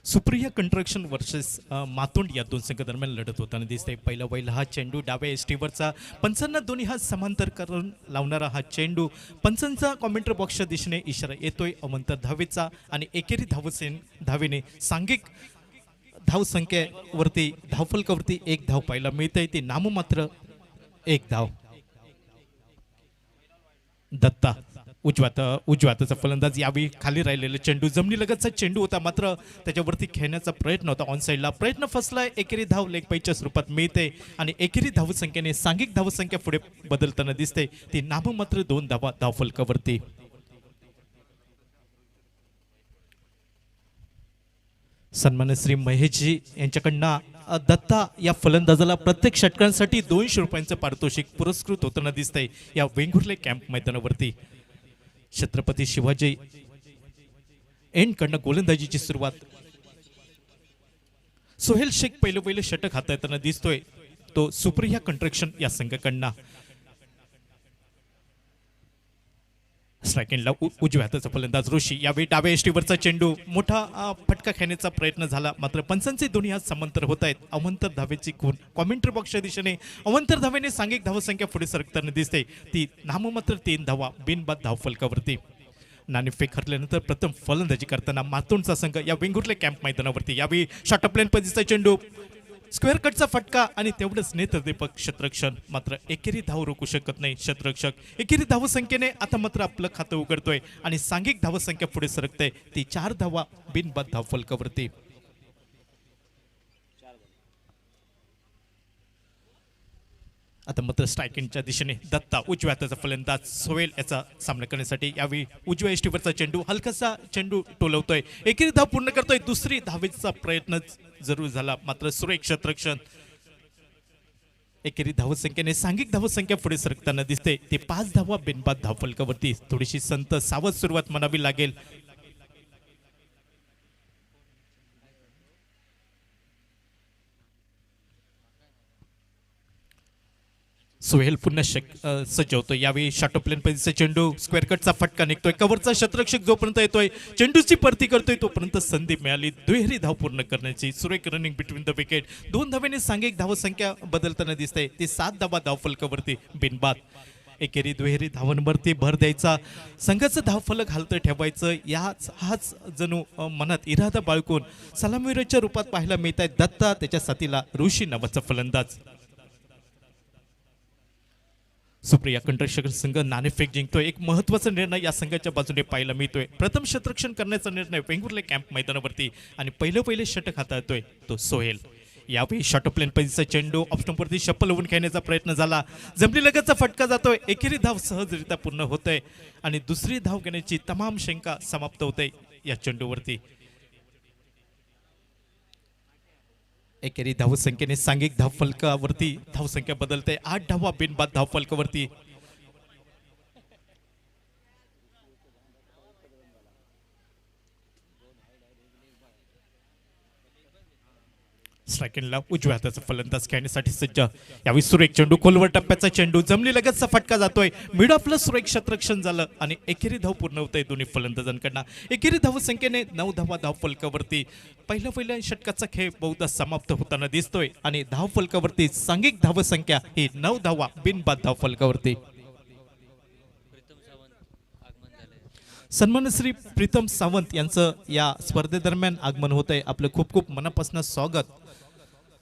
Supriya construction versus मातोंड या दोन संघ दरम्यान लढत होताना दिसते. पहिला बैल हा चेंडू डाव्या एसटीवरचा पंचांना दोन्ही हा समांतर करून लावणारा हा चेंडू पंचांचा कॉमेंट्री बॉक्सच्या दिशेने इशारा येतोय अवंत धावेचा आणि एकेरी धावेने सांघिक धावसंख्येवरती धावफलकावरती एक धाव पाहायला मिळते. ती नाममात्र एक धाव. दत्ता उजव्याचा फलंदाज यावेळी खाली राहिलेला चेंडू जमिनीलगतचा चेंडू होता, मात्र त्याच्यावरती खेळण्याचा प्रयत्न होता. ऑन साईडला प्रयत्न फसलाय. एकेरी धाव लेगपाईच्या स्वरूपात मिळते आणि एकेरी धावसंख्येने सांघिक धावसंख्या पुढे बदलताना दिसते. ती नाममात्र 2 धावा धावफलकावरती. सन्मान्य श्री महेशजी यांच्याकडनं दत्ता या फलंदाजाला प्रत्येक षटकांसाठी 200 रुपयांचं पारितोषिक पुरस्कृत होताना दिसतंय या वेंगुर्ले कॅम्प मैदानावरती. छत्रपती शिवाजी एंडकडनं गोलंदाजीची सुरुवात. सोहेल शेख पहिलं षटक हाताळताना दिसतोय, तो सुप्रिया कंस्ट्रक्शन या संघाकडनं. स्ट्रायकिंगला उजव्या हाताचा फलंदाज ऋषी यावेळी डाव्या एष्टीवरचा चेंडू मोठा फटका खेळण्याचा प्रयत्न झाला, मात्र पंचांचे दोन्ही हात समांतर होत आहेत. अवंतर धावेची खून कॉमेंट्री बॉक्सच्या दिशेने अवंतर धावेने सांघिक धावसंख्या पुढे सरकताना दिसते. ती नाममात्र 3 धावा बिनबाद धावफलकावरती. नाणेफेक हरल्यानंतर प्रथम फलंदाजी करताना मातोंडचा संघ या वेंगुर्ले कॅम्प मैदानावरती. यावेळी शॉर्ट ऑफ प्लेन पद्धतीचा चेंडू स्क्वेअर कटचा फटका आणि तेवढंच नेत्रदीपक क्षेत्ररक्षण, मात्र एकेरी धाव रोखू शकत नाही क्षेत्ररक्षक. एकेरी धावसंख्येने आता मात्र आपलं खातं उघडतोय आणि सांघिक धावसंख्या पुढे सरकते. ती 4 धावा बिनबाद धावफलकावरती. आता मात्र स्ट्रायकिंगच्या दिशेने दत्ता उजव्या हाताचा फलंदाज सोहेल याचा सामना करण्यासाठी. यावेळी उजव्या एष्टीवरचा चेंडू हलकासा चेंडू टोलवतोय. एकेरी धाव पूर्ण करतोय. दुसरी धावेचा प्रयत्न जरूर झाला, मात्र सुरेख क्षेत्ररक्षण. एकेरी धावसंख्येने सांघिक धावसंख्या पुढे सरकताना दिसते. ते 5 धावा बिनबाद धावफलकावरती. थोडीशी संत सावध सुरुवात म्हणावी लागेल. सोहेल पुन्हा सज्ज होतो. यावेळी शॉर्ट प्लेन पद्धतीचा चेंडू स्क्वेअर कटचा फटका निघतोय. कव्हरचा क्षेत्ररक्षक जोपर्यंत येतोय चेंडूची परती करतोय तोपर्यंत संधी मिळाली दुहेरी धाव पूर्ण करण्याची. सुरेख रनिंग बिटवीन द विकेट. 2 धावेने सांघिक धावसंख्या बदलताना दिसते. ती 7 धावा धावफलकावरती बिनबाद. एकेरी दुहेरी धावांवरती भर द्यायचा, संघाचं धावफलक हालतं ठेवायचं, हाच जणू मनात इरादा बाळगून सलामीवीराच्या रूपात पाहायला मिळत आहे. दत्ता त्याच्या साथीला ऋषी नावाचा फलंदाज. सुप्रिया कंस्ट्रक्शन संघ नाणेफेक जिंकतोय. एक महत्वाचा निर्णय या संघाच्या बाजूने पाहायला मिळतोय. प्रथम क्षेत्ररक्षण करण्याचा निर्णय वेंगुर्ले कॅम्प मैदानावरती आणि पहिलं षटक हाताळतोय तो सोहेल. यावेळी शॉर्ट प्लेन पद्धतीचा चेंडू ऑप्शनवरती शप्पल होऊन खेळण्याचा प्रयत्न झाला. जमिनीलगतचा फटका जातोय. एकेरी धाव सहजरित्या पूर्ण होतोय आणि दुसरी धाव घेण्याची तमाम शंका समाप्त होते या चेंडूवरती. एकेरी धावसंख्येने सांघिक धावफलकावरती धावसंख्या बदलते. 8 धावा बिनबाद धावफलकावरती. स्ट्रायकिंगला उजव्या हाताचा फलंदाज खेळण्यासाठी सज्ज. यावेळी सुरेख चेंडू खोलवर टप्प्याचा चेंडू जमिनीलगतचा फटका जातोय. मिड ऑफला सुरेख क्षेत्ररक्षण झालं आणि एकेरी धाव पूर्ण होतंय दोन्ही फलंदाजांकडनं. एकेरी धावसंख्येने 9 धावा धावफलकावरती. पहिल्या षटकाचा खेळ बहुधा समाप्त होताना दिसतोय आणि धावफलकावरती सांघिक धावसंख्या ही 9 धावा बिनबाद धावफलकावरती. सन्मान श्री प्रीतम सावंत यांचं या स्पर्धेदरम्यान आगमन होत आहे. आपलं खूप खूप मनापासून स्वागत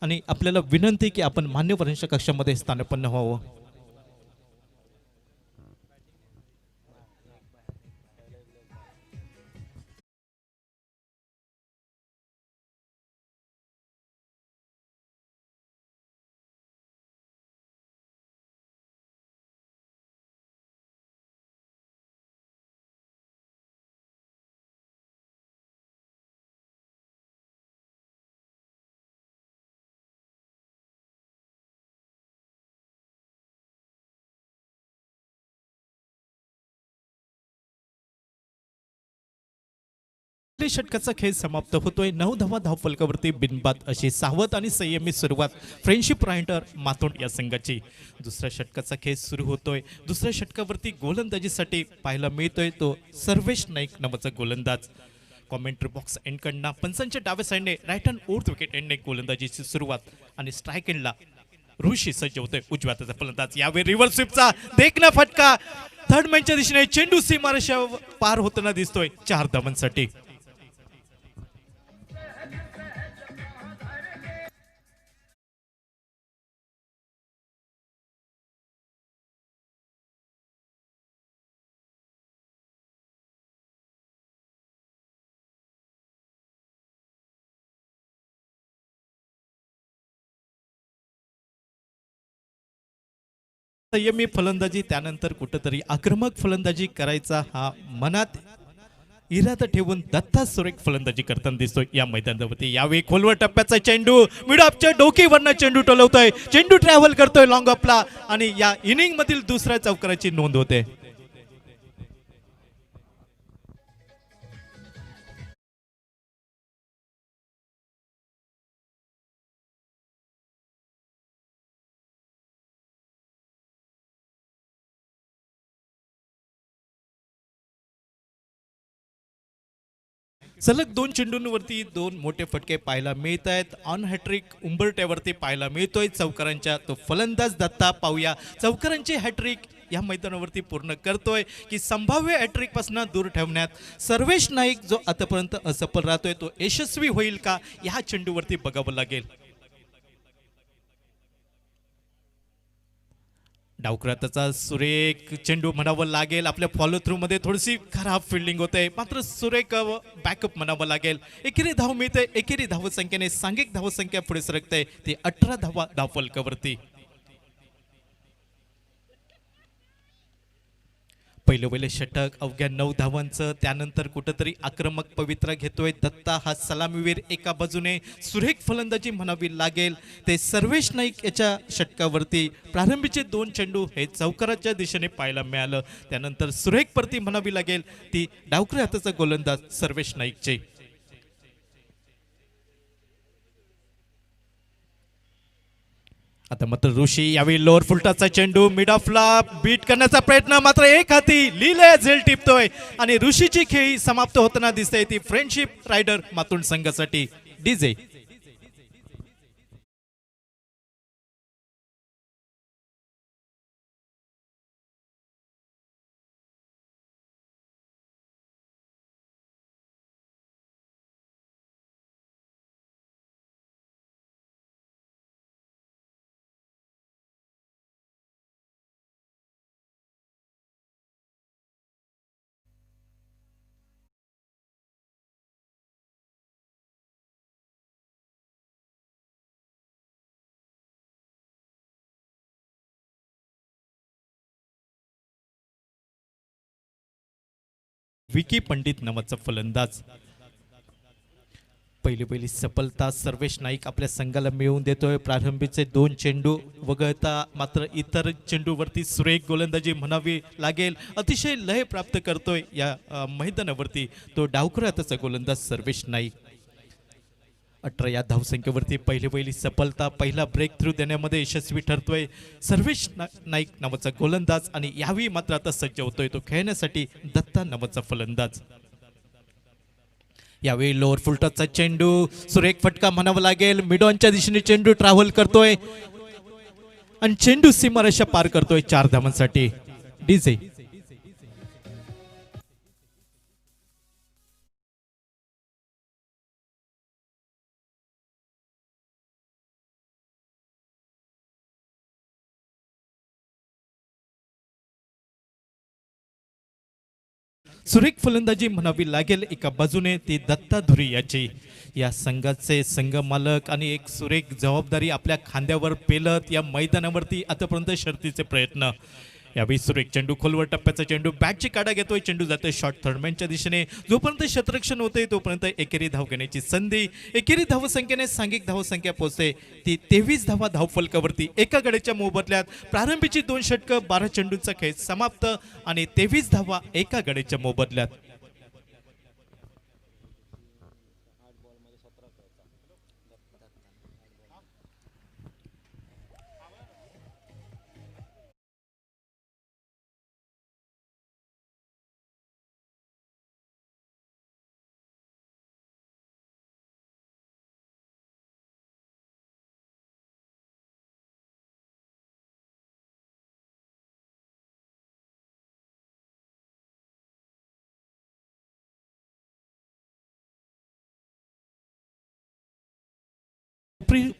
आणि आपल्याला विनंती की आपण मान्यवरांच्या कक्षामध्ये स्थानापन्न व्हावं. षटकाचा खेळ समाप्त होतोय. 9 धावा धावफलकावरती बिनबाद अशी सावध आणि संयमी सुरुवात फ्रेंडशिप रायडर मातोंड या संघाची. दुसऱ्या षटकाचा खेळ सुरू होतोय. दुसऱ्या षटकावरती गोलंदाजीसाठी पाहायला मिळतोय तो सर्वेश नाईक नावाचा गोलंदाज. कॉमेंट्री बॉक्स एंडकडनं पंचांच्या डाव्या साईडने राईट हँड फोर्थ विकेट एंडने गोलंदाजीची सुरुवात आणि स्ट्राईक एंडला ऋषी सज्ज होतोय उजव्या हाताचा फलंदाज. यावेळी रिव्हर्स स्वीपचा देखना फटका थर्ड मॅनच्या दिशेने चेंडू सीमारेषा पार होताना दिसतोय 4 धावांसाठी. संयमी फलंदाजी त्यानंतर कुठंतरी आक्रमक फलंदाजी करायचा हा मनात इरादा ठेवून दत्ता सुरेख फलंदाजी करताना दिसतोय या मैदानावरती. यावेळी खोलवर टप्प्याचा चेंडू मिडऑफच्या डोकीवरनं चेंडू टोलवतोय. चेंडू ट्रॅव्हल करतोय लॉंग ऑफला आणि या इनिंग मधील दुसऱ्या चौकाराची नोंद होते. सलग 2 चेंडूंवरती 2 मोठे फटके पाहायला मिळत आहेत. ऑन हॅट्रिक उंबरट्यावरती पाहायला मिळतोय चौकारांच्या. तो फलंदाज दत्ता पाहूया चौकारांची हॅट्रिक या मैदानावरती पूर्ण करतोय की संभाव्य हॅट्रिक पासून दूर ठेवण्यात सर्वेश नाईक जो आतापर्यंत असफल राहतोय तो यशस्वी होईल का या चेंडूवरती बघावं लागेल. डावकराताचा सुरेख चेंडू म्हणावं लागेल. आपल्या फॉलो थ्रू मध्ये थोडीशी खराब फिल्डिंग होते मात्र सुरेख बॅकअप म्हणावं लागेल. एकेरी धाव मिळते. एकेरी धावसंख्येने सांघिक धावसंख्या पुढे सरकते ती 18 धावा धावफलकावरती. पहिलं षटक अवघ्या 9 धावांचं. त्यानंतर कुठंतरी आक्रमक पवित्रा घेतोय दत्ता हा सलामीवीर. एका बाजूने सुरेख फलंदाजी म्हणावी लागेल ते सर्वेश नाईक याच्या षटकावरती प्रारंभीचे 2 चेंडू हे चौकाराच्या दिशेने पाहायला मिळालं. त्यानंतर सुरेख परती म्हणावी लागेल ती डावकरी हाताचा गोलंदाज सर्वेश नाईकचे. आता मात्र ऋषी यावेळी लोअर फुलटाचा चेंडू मिड ऑफला बीट करण्याचा प्रयत्न मात्र एक हाती लिले झेल टिपतोय आणि ऋषीची खेळी समाप्त होताना दिसते ती फ्रेंडशिप रायडर मातुंड संघासाठी. डीजे विकी पंडित नावाचा फलंदाज. पहिली सफलता सर्वेश नाईक आपल्या संघाला मिळवून देतोय. प्रारंभीचे 2 चेंडू वगळता मात्र इतर चेंडूवरती सुरेख गोलंदाजी म्हणावी लागेल. अतिशय लय प्राप्त करतोय या मैदानावरती तो डावखुरा हाताचा गोलंदाज सर्वेश नाईक. 18 या धावसंख्येवरती पहिली सफलता. पहिला ब्रेक थ्रू देण्यामध्ये यशस्वी ठरतोय सर्वेश नाईक नावाचा गोलंदाज आणि यावेळी मात्र आता सज्ज होतोय तो खेळण्यासाठी दत्ता नावाचा फलंदाज. यावेळी लोअर फुलटॉसचा चेंडू सुरेख फटका म्हणावा लागेल. मिडॉनच्या दिशेने चेंडू ट्रॅव्हल करतोय आणि चेंडू सीमारेषा पार करतोय 4 धावांसाठी. डीजे सुरेख फलंदाजी म्हणावी लागेल. एका बाजूने ती दत्ता धुरी याची या संघाचे संघ मालक आणि एक सुरेख जबाबदारी आपल्या खांद्यावर पेलत या मैदानावरती आतापर्यंत शर्तीचे प्रयत्न. यावेळी सुरेख चेंडू खोलवर टप्प्याचा चेंडू बॅटची काढा घेतोय. चेंडू जातोय शॉर्ट थर्डमॅनच्या दिशेने. जोपर्यंत शतरक्षण होते तोपर्यंत एकेरी धाव घेण्याची संधी. एकेरी धावसंख्येने सांघिक धावसंख्या पोहोचते ती 23 धावा धावफलकावरती. एका गड्याच्या मोबदल्यात प्रारंभीची 2 षटकं 12 चेंडूंचा खेळ समाप्त आणि 23 धावा एका गड्याच्या मोबदल्यात.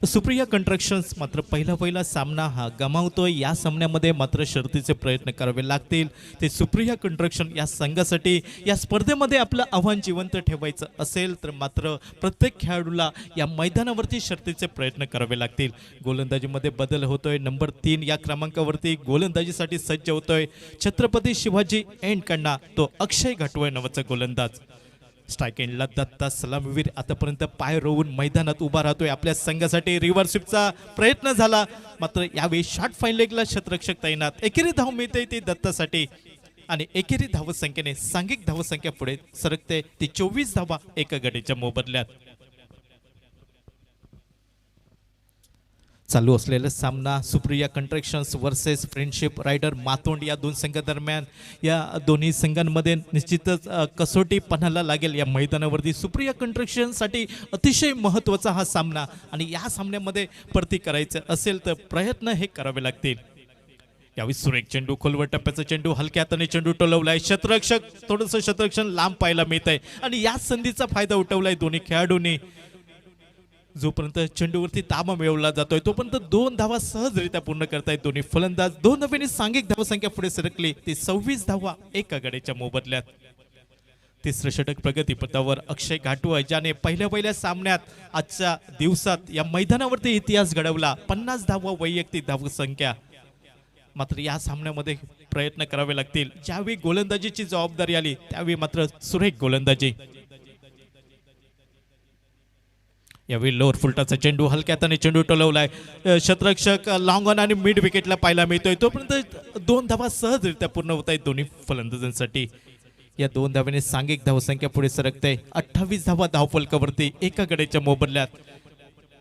सुप्रिया कंस्ट्रक्शन्स मात्र पहिला सामना हा गमावतोय. या सामन्यामध्ये मात्र शर्तीचे प्रयत्न करावे लागतील. ते सुप्रिया कंस्ट्रक्शन या संघासाठी या स्पर्धेमध्ये आपलं आव्हान जिवंत ठेवायचं असेल तर मात्र प्रत्येक खेळाडूला या मैदानावरती शर्तीचे प्रयत्न करावे लागतील. गोलंदाजीमध्ये बदल होतोय. नंबर 3 या क्रमांकावरती गोलंदाजीसाठी सज्ज होतोय छत्रपती शिवाजी एंडकडनं तो अक्षय घाटवळ नावाचा गोलंदाज. स्ट्राईक एंडला दत्ता सलामीवीर आतापर्यंत पाय रोवून मैदानात उभा राहतोय. आपल्या संघासाठी रिव्हर्स स्वीपचा प्रयत्न झाला मात्र यावेळी शॉर्ट फाईन लेगला क्षेत्ररक्षक तैनात. एकेरी धाव मिळते ती दत्तासाठी आणि एकेरी धावसंख्येने सांघिक धावसंख्या पुढे सरकते ती 24 धावा एका गडीच्या मोबदल्यात. चालू असलेला सामना Supriya constructions versus friendship rider Matond या दोन संघादरम्यान. या दोन्ही संघांमध्ये निश्चितच कसोटी पणाला लागेल. या मैदानावरती सुप्रिया कंस्ट्रक्शनसाठी अतिशय महत्त्वाचा हा सामना आणि या सामन्यामध्ये परती करायचं असेल तर प्रयत्न हे करावे लागतील. यावेळी सुरेख चेंडू खोलवर टप्प्याचा चेंडू हलक्या हाताने चेंडू टोलवलाय. क्षेत्ररक्षक थोडंसं क्षेत्ररक्षण लांब पाहायला मिळत आहे आणि या संधीचा फायदा उठवलाय दोन्ही खेळाडूंनी. जोपर्यंत चेंडूवरती ताबा मिळवला जातोय तोपर्यंत 2 धावा सहजरित्या पूर्ण करतायत दोन्ही फलंदाज. 2 धावांनी सांघिक धावसंख्या पुढे सरकली ती 26 धावा एका गडीच्या मोबदल्यात. तिसरं षटक प्रगतीपथावर अक्षय घाटवळ ज्याने पहिल्या सामन्यात आजच्या दिवसात या मैदानावरती इतिहास घडवला. 50 धावा वैयक्तिक धावसंख्या. मात्र या सामन्यामध्ये प्रयत्न करावे लागतील. ज्यावेळी गोलंदाजीची जबाबदारी आली त्यावेळी मात्र सुरेख गोलंदाजी. यावेळी लोअर फुलटाचा चेंडू हलक्या हाताने चेंडू टोलवलाय. क्षेत्ररक्षक लॉंग ऑन आणि मिड विकेटला पाहायला मिळतोय. तोपर्यंत 2 धावा सहजरित्या पूर्ण होत आहेत दोन्ही फलंदाजांसाठी. या 2 धावांनी सांघिक धावसंख्या पुढे सरकते 28 धावा धावफलकावरती एका गडीच्या मोबदल्यात.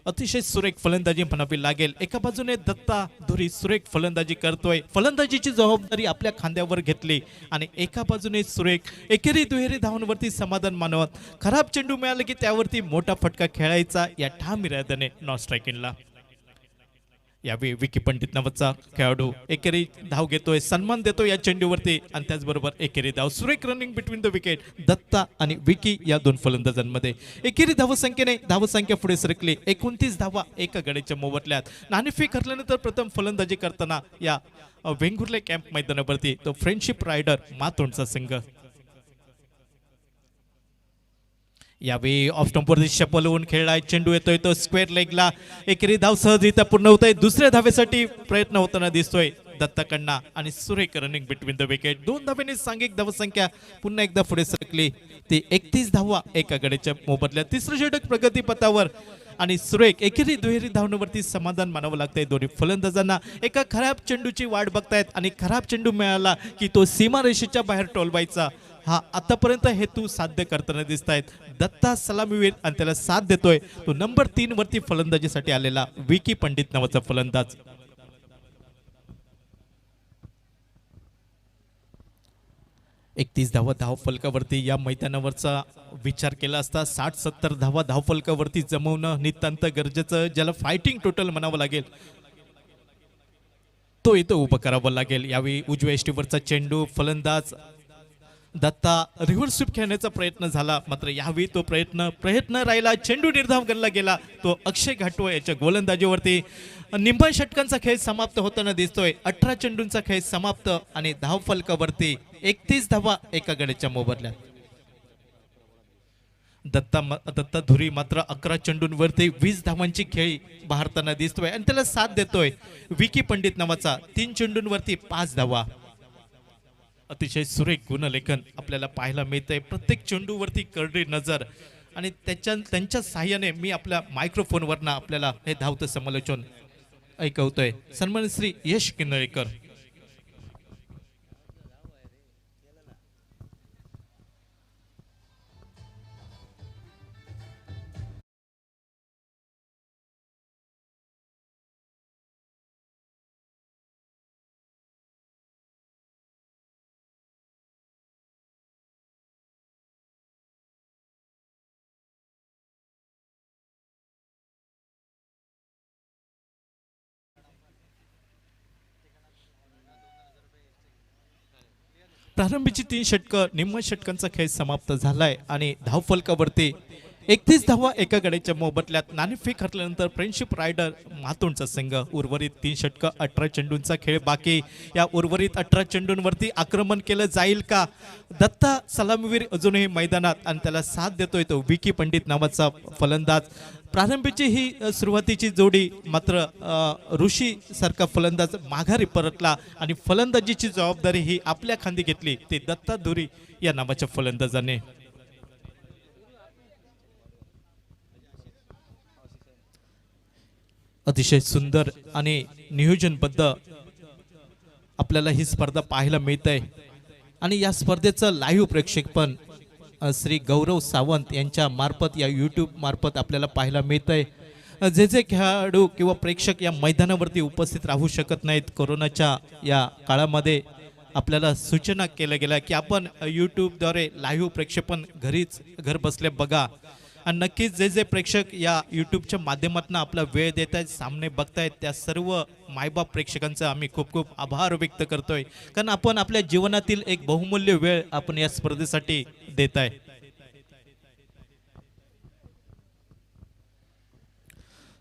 अतिशय सुरेख फलंदाजी म्हणावी लागेल. एका बाजूने दत्ता धुरी सुरेख फलंदाजी करतोय. फलंदाजीची जबाबदारी आपल्या खांद्यावर घेतली आणि एका बाजूने सुरेख एकेरी दुहेरी धावांवरती समाधान मानवत खराब चेंडू मिळाला की त्यावरती मोठा फटका खेळायचा या ठाम इराद्याने नॉन स्ट्रायकिंगला. यावेळी विकी पंडित नावाचा खेळाडू एकेरी धाव घेतोय. सन्मान देतो या चेंडूवरती आणि त्याचबरोबर एकेरी धाव. सुरेख running between the wicket Datta आणि विकी या 2 फलंदाजांमध्ये. एकेरी धावसंख्येने धावसंख्या पुढे सरकली 29 धावा एका गडीच्या मोबदल्यात. नाणेफेक हरल्यानंतर प्रथम फलंदाजी करताना या वेंगुर्ले कॅम्प मैदानावरती तो फ्रेंडशिप रायडर मातोंडचा संघ. यावेळी ऑफ स्टंपवरती शपल होऊन खेळलाय. चेंडू येतोय तो स्क्वेअर लेगला. एकेरी धाव सहजरित्या पूर्ण होत आहे. दुसऱ्या धावेसाठी प्रयत्न होताना दिसतोय दत्ताकडनं आणि सुरेख रनिंग बिटवीन द विकेट. 2 धावेने सांघिक धावसंख्या पुन्हा एकदा पुढे सरकली ती 31 धावा एका गडीच्या मोबदल्यात. तिसरं षटक प्रगतीपथावर आणि सुरेख एकेरी दुहेरी धावण्यावरती समाधान मानावं लागतंय दोन्ही फलंदाजांना. एका खराब चेंडूची वाट बघतायत आणि खराब चेंडू मिळाला की तो सीमारेषेच्या बाहेर टोलवायचा हा आतापर्यंत हेतू साध्य करताना दिसत आहेत. दत्ता सलामीवीर आणि त्याला साथ देतोय तो नंबर 3 वरती फलंदाजीसाठी आलेला विकी पंडित नावाचा फलंदाज. एकतीस धावा धावफलकावरती या मैदानावरचा विचार केला असता 60-70 धावा धावफलकावरती जमवणं नितांत गरजेचं, ज्याला फायटिंग टोटल म्हणावं लागेल तो इथं उभं करावं लागेल. यावेळी उजव्या एष्टीवरचा चेंडू फलंदाज दत्ता रिव्हर्स स्वीप खेळण्याचा प्रयत्न झाला मात्र यावेळी तो प्रयत्न राहिला. चेंडू निर्धाव करला गेला तो अक्षय घाटवळ याच्या गोलंदाजीवरती. निंबळ षटकांचा खेळ समाप्त होताना दिसतोय. 18 चेंडूंचा खेळ समाप्त आणि धावफलकावरती 31 धावा एका गडीच्या मोबदल्यात. दत्ता धुरी मात्र 11 चेंडूंवरती 20 धावांची खेळी भारताना दिसतोय आणि त्याला साथ देतोय विकी पंडित नावाचा. 3 चेंडूंवरती 5 धावा. अतिशय सुरेख गुणलेखन आपल्याला पाहायला मिळतंय. प्रत्येक चेंडूवरती करडी नजर आणि त्यांच्या सहाय्याने मी आपल्या मायक्रोफोनवरनं आपल्याला हे धावतं समालोचन ऐकवतोय. सन्माननीय श्री यश किन्नळेकर. प्रारंभीची 3 षटकं निम्म षटकांचा खेळ समाप्त झालाय आणि धावफलकावरती 31 धावा एका गड्याच्या मोबदल्यात नाणेफेक हरल्यानंतर फ्रेंडशिप रायडर मातोंडचा संघ. उर्वरित 3 षटकं 18 चेंडूंचा खेळ बाकी. या उर्वरित 18 चेंडूंवरती आक्रमण केलं जाईल का? दत्ता सलामीवीर अजूनही मैदानात आणि त्याला साथ देतोय तो विकी पंडित नावाचा फलंदाज. प्रारंभीची ही सुरुवातीची जोडी मात्र ऋषी सारखा फलंदाज माघारी परतला आणि फलंदाजीची जबाबदारी ही आपल्या खांदी घेतली ते दत्ता धुरी या नावाच्या फलंदाजाने. अतिशय सुंदर आणि नियोजनबद्ध आपल्याला ही स्पर्धा पाहायला मिळत आहे आणि या स्पर्धेचं लाईव्ह प्रेक्षेपण श्री गौरव सावंत यांच्या मार्फत या यूट्यूब मार्फत आपल्याला पाहायला मिळत आहे. जे जे खेळाडू किंवा प्रेक्षक या मैदानावरती उपस्थित राहू शकत नाहीत कोरोनाच्या या काळामध्ये आपल्याला सूचना केल्या गेल्या की आपण यूट्यूबद्वारे लाईव्ह प्रेक्षेपण घरीच घर बसल्या बघा आणि नक्कीच जे जे प्रेक्षक या यूट्यूबच्या माध्यमातून आपला वेळ देत आहेत सामने बघतायत त्या सर्व मायबाप प्रेक्षकांचा आम्ही खूप खूप आभार व्यक्त करतोय कारण आपण आपल्या जीवनातील एक बहुमूल्य वेळ आपण या स्पर्धेसाठी देत आहे.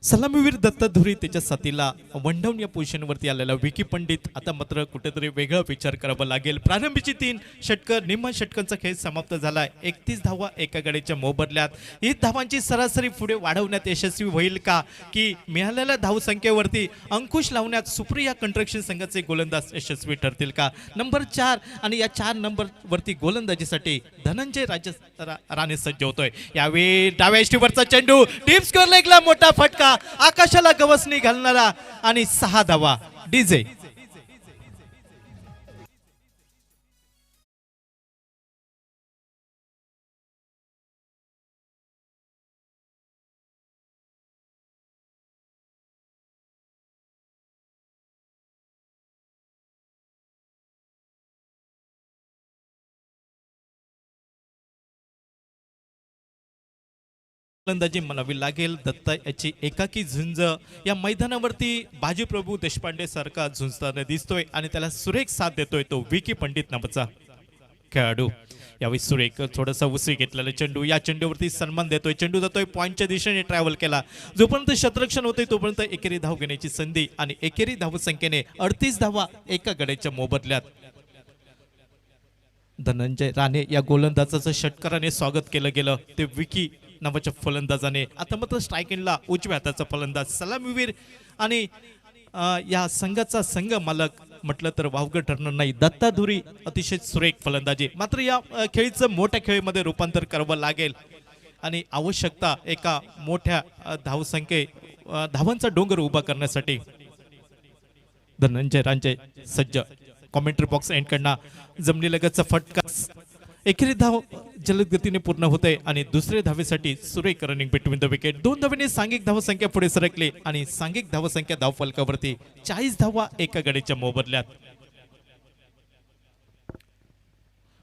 सलामीवीर दत्ता धुरी त्याच्या साथीला वनडाऊन या पोझिशनवरती आलेला विकी पंडित. आता मात्र कुठेतरी वेगळा विचार करावा लागेल. प्रारंभीची 3 षटकं निम्मा षटकांचा खेळ समाप्त झाला. 31 धावा एका गड्याच्या मोबदल्यात. ही धावांची सरासरी पुढे वाढवण्यात यशस्वी होईल का की मिळालेल्या धावसंख्येवरती अंकुश लावण्यात सुप्रिया कंस्ट्रक्शन संघाचे गोलंदाज यशस्वी ठरतील का? नंबर 4 आणि या 4 नंबरवरती गोलंदाजीसाठी धनंजय राणे सज्ज होतोय. यावेळी डाव्या एष्टीवरचा चेंडू डीप स्कोर लेगला मोठा फटका आकाशाला गवसणी घालणारा आणि 6 धावा. डीजे फलंदाजी म्हणावी लागेल. दत्ता याची एकाकी झुंज या मैदानावरती बाजीप्रभू देशपांडे सारखा झुंजताना दिसतोय आणि त्याला सुरेख साथ देतोय तो विकी पंडित नावाचा खेळाडू. यावेळी सुरेख थोडासा उसळी घेतलेला चेंडू या चेंडूवरती सन्मान देतोय. चेंडू जातोय पॉईंटच्या दिशेने ट्रॅव्हल केला. जोपर्यंत शतरक्षण होते तोपर्यंत एकेरी धाव घेण्याची संधी आणि एकेरी धावसंख्येने 38 धावा एका गड्याच्या मोबदल्यात. धनंजय राणे या गोलंदाजाचं षटकाराने स्वागत केलं गेलं ते विकी नावाच्या फलंदाजाने. आता मात्र स्ट्राईक एंडला उजव्या हाताचा फलंदाज सलामीवीर आणि या संघाचा संघ मालक म्हटलं तर वावगं ठरणार नाही दत्ता धुरी. अतिशय सुरेख फलंदाजी. मात्र या खेळीचं मोठ्या खेळीमध्ये रूपांतर करावं लागेल आणि आवश्यकता एका मोठ्या धावांचा डोंगर उभा करण्यासाठी धनंजय राणे सज्ज. कॉमेंट्री बॉक्स एंड कडनं जमिनीलगतचा फटका. एकेरी धाव जलद गतीने पूर्ण होते आणि दुसऱ्या धावेसाठी सुरेख रनिंग बिटवीन द विकेट. 2 धावेने सांघिक धावसंख्या पुढे सरकली आणि सांघिक धावसंख्या धावफलकावरती 40 धावा एका गड्याच्या मोबदल्यात.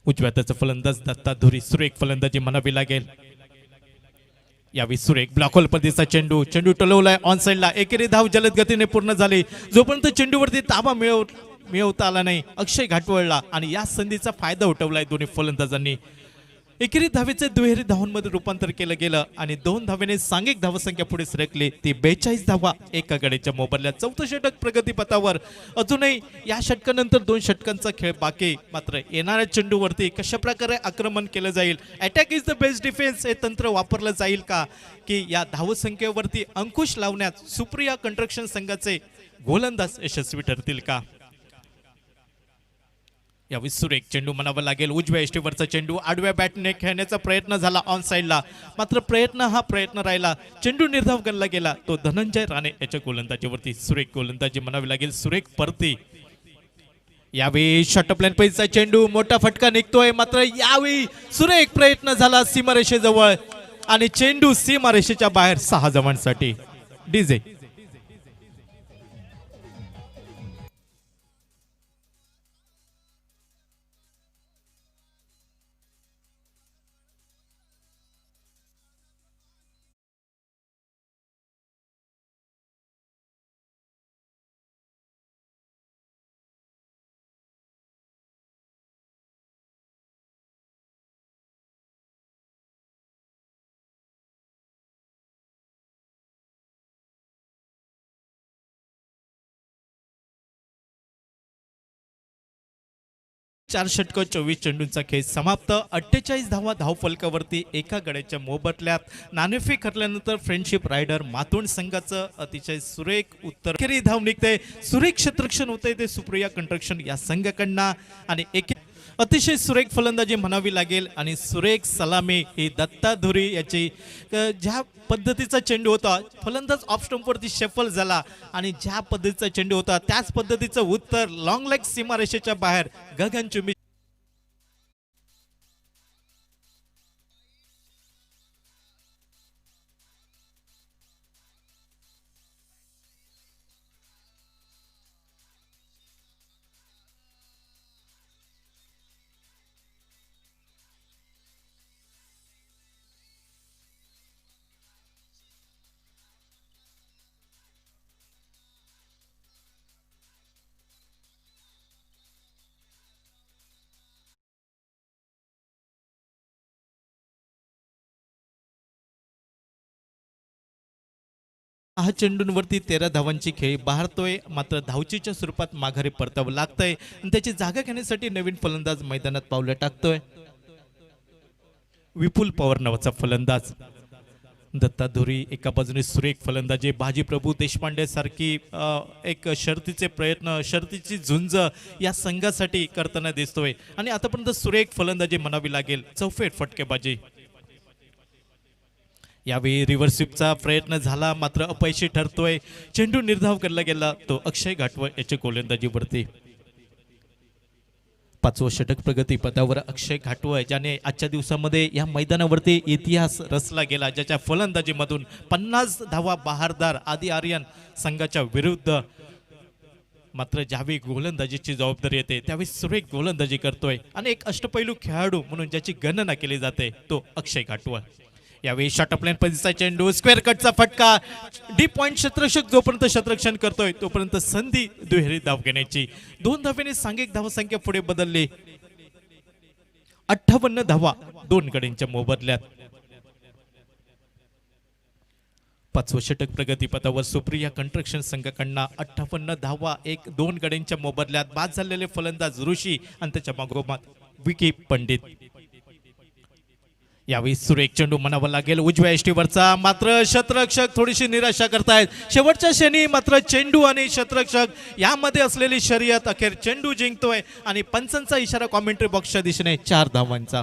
उजव्या हाताचा फलंदाज दत्ता धुरी सुरेख फलंदाजी म्हणावी लागेल. यावेळी सुरेख ब्लॉक होल पद्धतीचा चेंडू टोलवलाय ऑन साइडला. एकेरी धाव जलद गतीने पूर्ण झाली. जोपर्यंत चेंडूवरती ताबा मिळवता आला नाही अक्षय घाटवळला आणि या संधीचा फायदा उठवलाय दोन्ही फलंदाजांनी. एकेरी धावेचे दुहेरी धावांमध्ये रूपांतर केलं गेलं आणि 2 धावेने सांघिक धावसंख्या पुढे सरकली ती 42 धावा एका गड्याच्या मोबदल्यात. 4थं षटक प्रगतीपथावर. अजूनही या षटकानंतर 2 षटकांचा खेळ बाकी. मात्र येणाऱ्या चेंडूवरती कशा प्रकारे आक्रमण केलं जाईल. Attack is the best defence हे तंत्र वापरलं जाईल का की या धावसंख्येवरती अंकुश लावण्यात सुप्रिया कंस्ट्रक्शन संघाचे गोलंदाज यशस्वी ठरतील का? यावेळी सुरेख चेंडू म्हणावा लागेल. उजव्या एष्टीवरचा चेंडू आडव्या बॅटने खेळण्याचा प्रयत्न झाला ऑन साइडला. मात्र प्रयत्न राहिला. चेंडू निर्धाव गणला गेला तो धनंजय राणे याच्या गोलंदाजीवरती. सुरेख गोलंदाजी म्हणावी लागेल. सुरेख परती. यावेळी शॉर्टप्लॅन पैसा चेंडू मोठा फटका निघतोय. मात्र यावेळी सुरेख प्रयत्न झाला सीमारेषेजवळ आणि चेंडू सीमारेषेच्या बाहेर 6 धावांसाठी. डीजे 4 षटकं 24 चेंडूंचा खेळ समाप्त. 48 धावा धावफलकावरती एका गड्याच्या मोबदल्यात नाणेफेक हरल्यानंतर फ्रेंडशिप रायडर मातोंड संघाचं अतिशय सुरेख उत्तर अखेरी धाव निघते. सुरेख क्षेत्ररक्षण होते ते सुप्रिया कंस्ट्रक्शन या संघाकडनं आणि एक अतिशय सुरेख फलंदाजी म्हणावी लागेल आणि सुरेख सलामी ही दत्ता धुरी याची ज्या पद्धतीचा चेंडू होता फलंदाज ऑफ स्टंपवरती शेफल झाला आणि ज्या पद्धतीचा चेंडू होता त्याच पद्धतीचं उत्तर लॉंग लेग सीमारेषेच्या बाहेर गगनचुंबी हा चेंडूंवरती 13 धावांची खेळी बहारतोय. मात्र धावचीच्या स्वरूपात माघारी परतावं लागतंय आणि त्याची जागा घेण्यासाठी नवीन फलंदाज मैदानात पावलं टाकतोय. विपुल पवार नावाचा फलंदाज. दत्ता धुरी एका बाजूने सुरेख फलंदाजी बाजीप्रभू देशपांडे सारखी एक शर्तीचे प्रयत्न शर्तीची झुंज या संघासाठी करताना दिसतोय आणि आतापर्यंत सुरेख फलंदाजी म्हणावी लागेल. चौफेर फटकेबाजी. यावेळी रिव्हर्स स्वीपचा प्रयत्न झाला मात्र अपयशी ठरतोय. चेंडू निर्धाव केला गेला तो अक्षय घाटवळ याच्या गोलंदाजीवरती. 5वं षटक प्रगती पदावर अक्षय घाटवळ ज्याने आजच्या दिवसामध्ये या मैदानावरती इतिहास रचला गेला, ज्याच्या फलंदाजीमधून 50 धावा बहारदार आदी आर्यन संघाच्या विरुद्ध. मात्र ज्यावेळी गोलंदाजीची जबाबदारी येते त्यावेळी सुरेख गोलंदाजी करतोय आणि एक अष्टपैलू खेळाडू म्हणून ज्याची गणना केली जाते तो अक्षय घाटवळ. यावेळी शॉर्ट ऑफ लाईन पद्धतीचा चेंडू स्क्वेअर कटचा फटका. डीप पॉइंट क्षेत्ररक्षक जोपर्यंत क्षेत्ररक्षण करतोय तोपर्यंत संधी दुहेरी धाव घेण्याची. 2 धावेने सांघिक धावसंख्या पुढे बदलली. 58 धावा 2 गड्यांच्या मोबदल्यात. 5वं षटक प्रगतीपथावर सुप्रिया कंस्ट्रक्शन संघाकडनं 58 धावा 2 गड्यांच्या मोबदल्यात. बाद झालेले फलंदाज ऋषी आणि त्याच्या मागोमाग विकी पंडित. यावेळी सुरेख चेंडू म्हणावा लागेल उजव्या एष्टीवरचा. मात्र क्षेत्ररक्षक थोडीशी निराशा करतायत. शेवटच्या क्षणी मात्र चेंडू आणि क्षेत्ररक्षक यामध्ये असलेली शर्यत अखेर चेंडू जिंकतोय आणि पंचांचा इशारा कॉमेंट्री बॉक्सच्या दिशेने 4 धावांचा.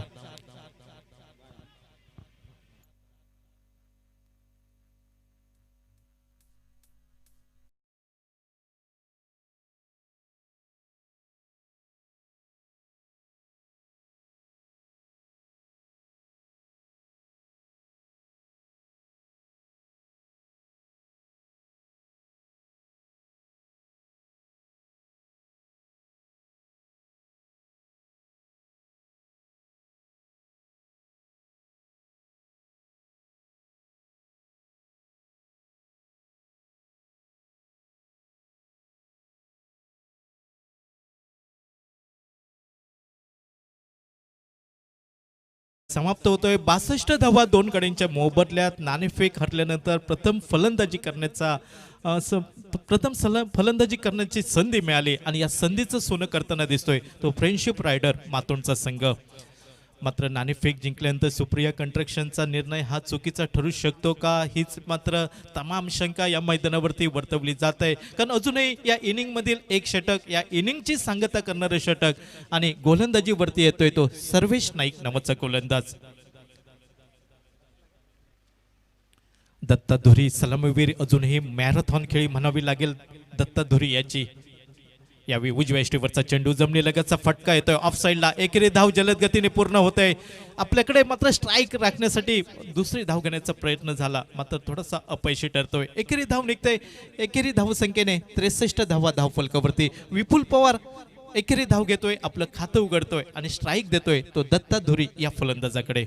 समाप्त होतोय. 62 धावा 2 गड्यांच्या मोबदल्यात. नाणेफेक हरल्यानंतर प्रथम फलंदाजी करण्याची संधी मिळाली आणि या संधीचं सोनं करताना दिसतोय तो फ्रेंडशिप रायडर मातोंडचा संघ. मात्र नाणेफेक जिंकल्यानंतर सुप्रिया कंस्ट्रक्शनचा निर्णय हा चुकीचा ठरू शकतो का हीच मात्र तमाम शंका या मैदानावरती वर्तवली जात आहे. कारण अजूनही या इनिंग मधील एक षटक या इनिंगची सांगता करणारे षटक आणि गोलंदाजीवरती येतोय तो सर्वेश नाईक नावाचा गोलंदाज. दत्ता धुरी सलामीवीर अजूनही मॅरेथॉन खेळी म्हणावी लागेल दत्ता धुरी याची. यावेळी उजव्या एष्टीवरचा चेंडू जमिनीलगतचा फटका येतोय ऑफ साईडला. एकेरी धाव जलद गतीने पूर्ण होते. आपल्याकडे मात्र स्ट्राईक राखण्यासाठी दुसरी धाव घेण्याचा प्रयत्न झाला मात्र थोडासा अपयशी ठरतोय. एकेरी धाव निघते. एकेरी धाव संख्येने 63 धावा धाव फलकावरती. विपुल पवार एकेरी धाव घेतोय, आपलं खातं उघडतोय आणि स्ट्राईक देतोय तो दत्ता धुरी या फलंदाजाकडे.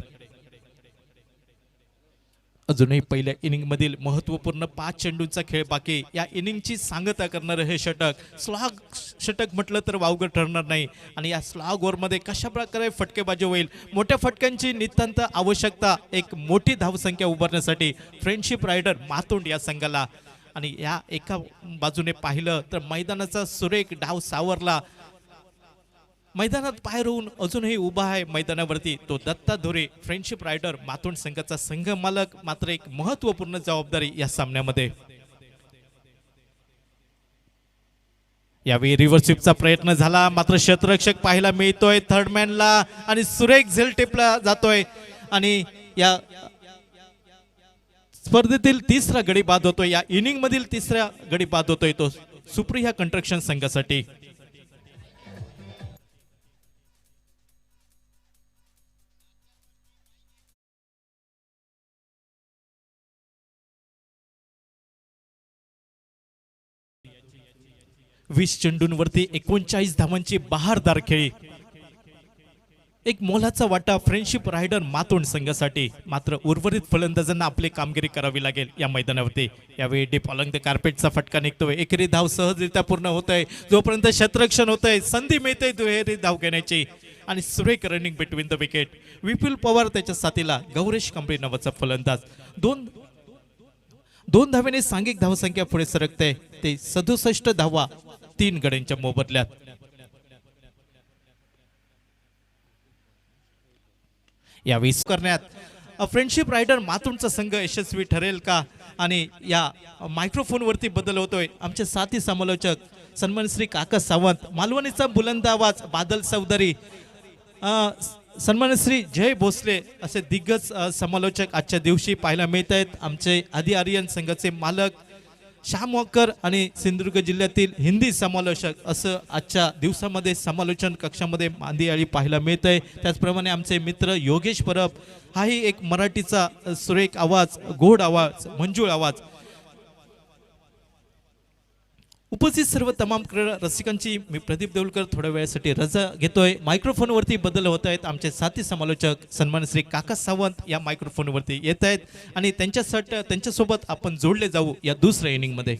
अजूनही पहिल्या इनिंग मधील महत्वपूर्ण 5 चेंडूंचा खेळ बाकी. या इनिंगची सांगता करणारं हे षटक स्लॉग षटक म्हटलं तर वावगं ठरणार नाही आणि या स्लॉग ओव्हरमध्ये कशा प्रकारे फटकेबाजी होईल. मोठ्या फटक्यांची नितांत आवश्यकता एक मोठी धावसंख्या उभारण्यासाठी फ्रेंडशिप रायडर मातोंड या संघाला. आणि या एका बाजूने पाहिलं तर मैदानाचा सुरेख डाव सावरला. मैदानात पाय रोवून अजूनही उभा आहे मैदानावरती तो दत्ता धुरे फ्रेंडशिप रायडर मातोंड संघाचा संघ मालक. मात्र एक महत्वपूर्ण जबाबदारी या सामन्यामध्ये. यावेळी रिव्हर्सिपचा प्रयत्न झाला मात्र क्षेत्ररक्षक पाहायला मिळतोय थर्ड मॅनला आणि सुरेख झेल टेपला जातोय आणि या स्पर्धेतील तिसरा गडी बाद होतोय. या इनिंग मधील तिसरा गडी बाद होतोय तो सुप्रिया कंस्ट्रक्शन संघासाठी. वीस चेंडूंवरती 39 धावांची बहारदार खेळी. एक मोलाचा वाटा फ्रेंडशिप रायडर मातोंड संघासाठी. मात्र उर्वरित फलंदाजांना आपली कामगिरी करावी लागेल या मैदानावरती. यावेळी डीप अलंग द कार्पेटचा फटका निघतोय. एकेरी धाव सहजरित्या पूर्ण होत आहे. जोपर्यंत क्षेत्ररक्षण होत आहे संधी मिळते दुहेरी धाव घेण्याची आणि सुरेख रनिंग बिटवीन द विकेट. विपुल पवार त्याच्या साथीला गौरेश कांबळे नावाचा फलंदाज. दोन धावेने सांघिक धावसंख्या पुढे सरकते. ते 67 धावा 3 गड्यांच्या मोबदल्यात. यावेळी करण्यात फ्रेंडशिप रायडर मातोंडचा संघ यशस्वी ठरेल का आणि या मायक्रोफोनवरती बदल होतोय. आमचे साथी समालोचक सन्मान श्री काका सावंत, मालवणीचा बुलंद आवाज बादल चौधरी, सन्मान श्री जय भोसले असे दिग्गज समालोचक आजच्या दिवशी पाहायला मिळत आहेत. आमचे आदि आर्यन संघाचे मालक श्याम वॉकर आणि सिंधुदुर्ग जिल्ह्यातील हिंदी समालोचक असं आजच्या दिवसामध्ये समालोचन कक्षामध्ये मांदियाळी पाहायला मिळत आहे. त्याचप्रमाणे आमचे मित्र योगेश परब हाही एक मराठीचा सुरेख आवाज, गोड आवाज, मंजूळ आवाज. उपस्थित सर्व तमाम क्रीडा रसिकांची मी प्रदीप देऊलकर थोड्या वेळासाठी रजा घेतोय. मायक्रोफोनवरती बदल होत आहेत. आमचे साथी समालोचक सन्मान श्री काका सावंत या मायक्रोफोनवरती येत आहेत आणि त्यांच्यासोबत आपण जोडले जाऊ या दुसऱ्या इनिंगमध्ये.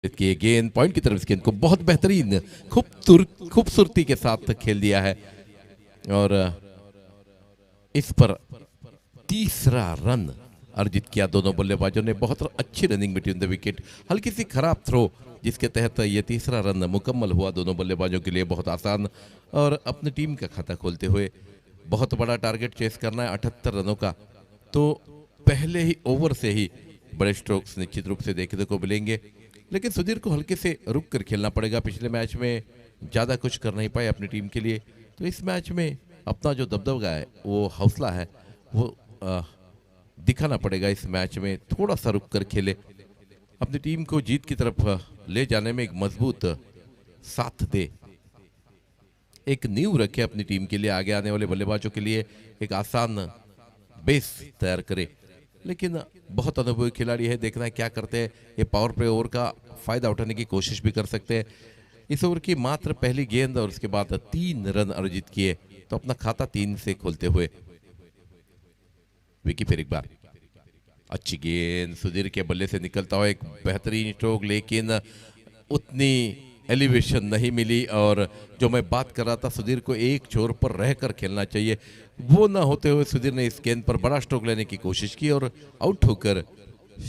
कि ये गेंद पॉइंट की तरफ इस गेंद को बहुत बेहतरीन खूबसूरती के साथ खेल दिया है और इस पर तीसरा रन अर्जित किया दोनों बल्लेबाजों ने। बहुत अच्छी रनिंग बिटवीन द विकेट, हल्की सी खराब थ्रो जिसके तहत ये तीसरा रन मुकम्मल हुआ दोनों बल्लेबाजों के लिए। बहुत आसान और अपनी टीम का खाता खोलते हुए बहुत बड़ा टारगेट चेस करना है 78 रनों का, तो पहले ही ओवर से ही बड़े स्ट्रोक्स निश्चित रूप से देखने को मिलेंगे। लेकिन सुधीर को हल्के से रुक कर खेलना पड़ेगा। पिछले मैच में ज़्यादा कुछ कर नहीं पाए अपनी टीम के लिए, तो इस मैच में अपना जो दबदबा है, वो हौसला है, वो दिखाना पड़ेगा। इस मैच में थोड़ा सा रुक कर खेले, अपनी टीम को जीत की तरफ ले जाने में एक मजबूत साथ दे, एक नींव रखे अपनी टीम के लिए, आगे आने वाले बल्लेबाजों के लिए एक आसान बेस तैयार करे। लेकिन बहुत अनुभवी खिलाड़ी है, देखना है क्या करते हैं। ये पावर प्ले ओवर का फायदा उठाने की कोशिश भी कर सकते हैं। इस ओवर की मात्र पहली गेंद और उसके बाद 3 रन अर्जित किए, तो अपना खाता 3 से खोलते हुए विकी फिर एक बार अच्छी गेंद सुधीर के बल्ले से निकलता हुआ एक बेहतरीन स्ट्रोक, लेकिन उतनी एलिवेशन नहीं मिली। और जो मैं बात कर रहा था, सुधीर को एक छोर पर रहकर खेलना चाहिए, वो ना होते हुए सुधीर ने इस गेंद पर बड़ा स्ट्रोक लेने की कोशिश की और आउट होकर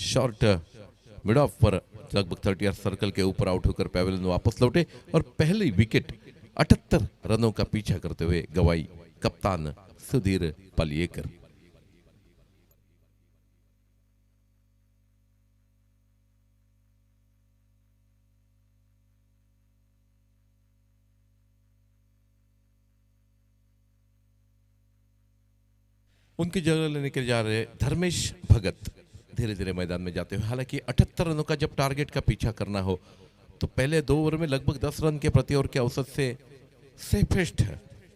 शॉर्ट मिड ऑफ पर लगभग 30 सर्कल के ऊपर आउट होकर पैवेलियन वापस लौटे और पहली विकेट 78 रनों का पीछा करते हुए गवाई कप्तान सुधीर पालियेकर। उनकी जगह लेने के जा रहे धर्मेश भगत धीरे धीरे मैदान में जाते हुए। हालांकि 78 रनों का जब टारगेट का पीछा करना हो, तो पहले 2 ओवर में लगभग 10 रन के प्रति ओवर के औसत से सेफेस्ट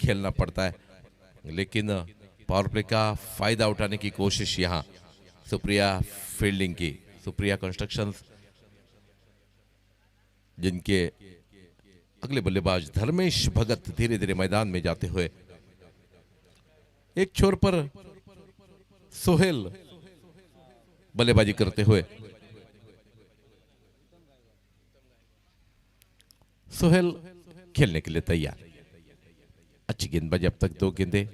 खेलना पड़ता है। लेकिन पावर प्ले का फायदा उठाने की कोशिश यहाँ सुप्रिया फील्डिंग की, सुप्रिया कंस्ट्रक्शंस, जिनके अगले बल्लेबाज धर्मेश भगत धीरे धीरे मैदान में जाते हुए। एक छोर पर सोहेल बल्लेबाजी करते हुए, सोहेल खेलने के लिए तैयार। अच्छी गेंदबाजी, अब तक 2 गेंदें।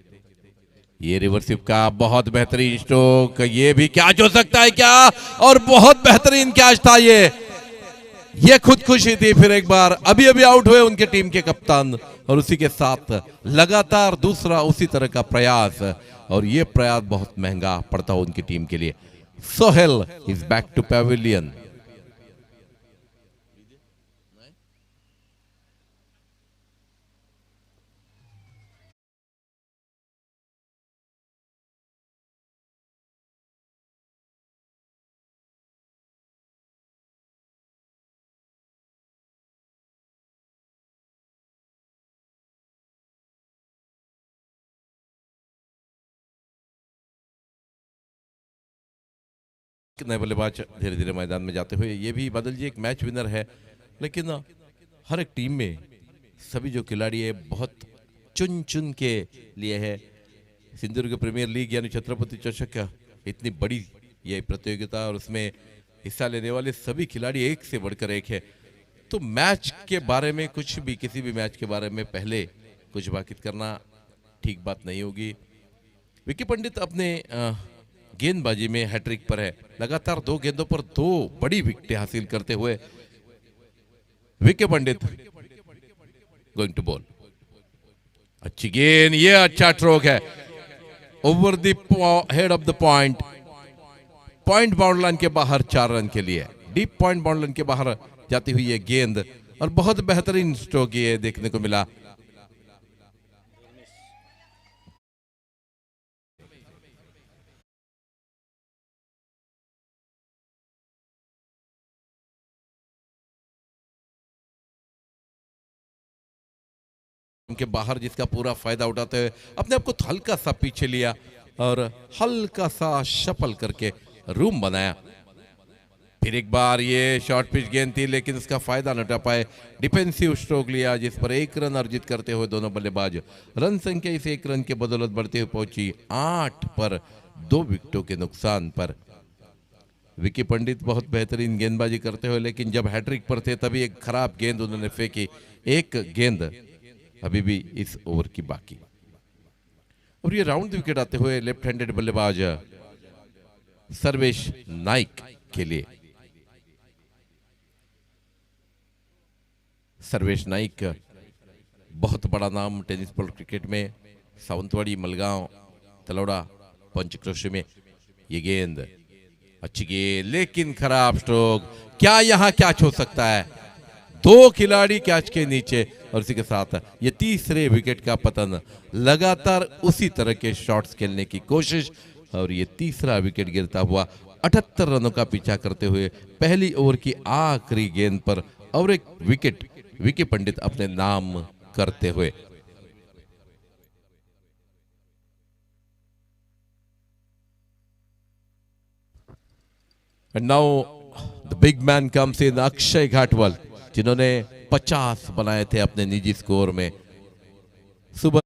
ये रिवर्सिव का बहुत बेहतरीन स्ट्रोक, ये भी कैच हो सकता है क्या, और बहुत बेहतरीन कैच था ये खुदकुशी थी। फिर एक बार अभी अभी आउट हुए उनके टीम के कप्तान, और उसी के साथ लगातार दूसरा उसी तरह का प्रयास, और ये प्रयास बहुत महंगा पड़ता हो उनकी टीम के लिए। Sohail is back to pavilion. नए बल्लेबाज धीरे धीरे मैदान में जाते हुए। ये भी बादल जी एक मैच विनर है, लेकिन हर एक टीम में सभी जो खिलाड़ी है बहुत चुन चुन के लिए है। सिंधुदुर्ग प्रीमियर लीग यानी छत्रपति चषक इतनी बड़ी ये प्रतियोगिता, और उसमें हिस्सा लेने वाले सभी खिलाड़ी एक से बढ़कर एक है। तो मैच के बारे में कुछ भी, किसी भी मैच के बारे में पहले कुछ बातचीत करना ठीक बात नहीं होगी। विकी पंडित अपने गेंदबाजी में हैट्रिक पर है, लगातार 2 गेंदों पर 2 बड़ी विकेटें हासिल करते हुए Vicky Pandit going to ball. अच्छी गेंद, ये अच्छा स्ट्रोक है over the head of the point bound line के बाहर 4 रन के लिए। डीप पॉइंट बाउंड लाइन के बाहर जाती हुई ये गेंद, और बहुत बेहतरीन स्ट्रोक ये देखने को मिला। के बाहर, जिसका पूरा फायदा उठाते हुए अपने आप को हल्का सा पीछे लिया और हल्का सा शफल करके रूम बनाया। फिर एक बार ये शॉर्ट पिच गेंद थी, लेकिन उसका फायदा न उठा पाए। डिफेंसिव स्ट्रोक लिया, जिस पर 1 रन अर्जित करते हुए दोनों बल्लेबाज। रन संख्या इस 1 रन के बदौलत बढ़ते हुए पहुंची 8 पर 2 विकेटों के नुकसान पर। विकी पंडित बहुत बेहतरीन गेंदबाजी करते हुए, लेकिन जब हैट्रिक पर थे तभी एक खराब गेंद उन्होंने फेंकी। एक गेंद अभी भी इस ओवर की बाकी। और ये राउंड विकेट आते हुए लेफ्ट हैंडेड बल्लेबाज सर्वेश नाइक के लिए। सर्वेश नाइक बहुत बड़ा नाम टेनिस बॉल क्रिकेट में, सावंतवाड़ी, मलगांव, तलौड़ा, पंचक्रोशी में। ये गेंद अच्छी गेंद, लेकिन खराब स्ट्रोक। क्या यहां कैच हो सकता है? दो खिलाड़ी कैच के नीचे, और इसी के साथ ये तीसरे विकेट का पतन। लगातार उसी तरह के शॉट्स खेलने की कोशिश, और ये तीसरा विकेट गिरता हुआ 78 रनों का पीछा करते हुए पहली ओवर की आखिरी गेंद पर और एक विकेट विकी पंडित अपने नाम करते हुए। And now the big man comes in, अक्षय घाटवल, जिन्होंने 50 बनाए थे अपने निजी स्कोर में। सुबह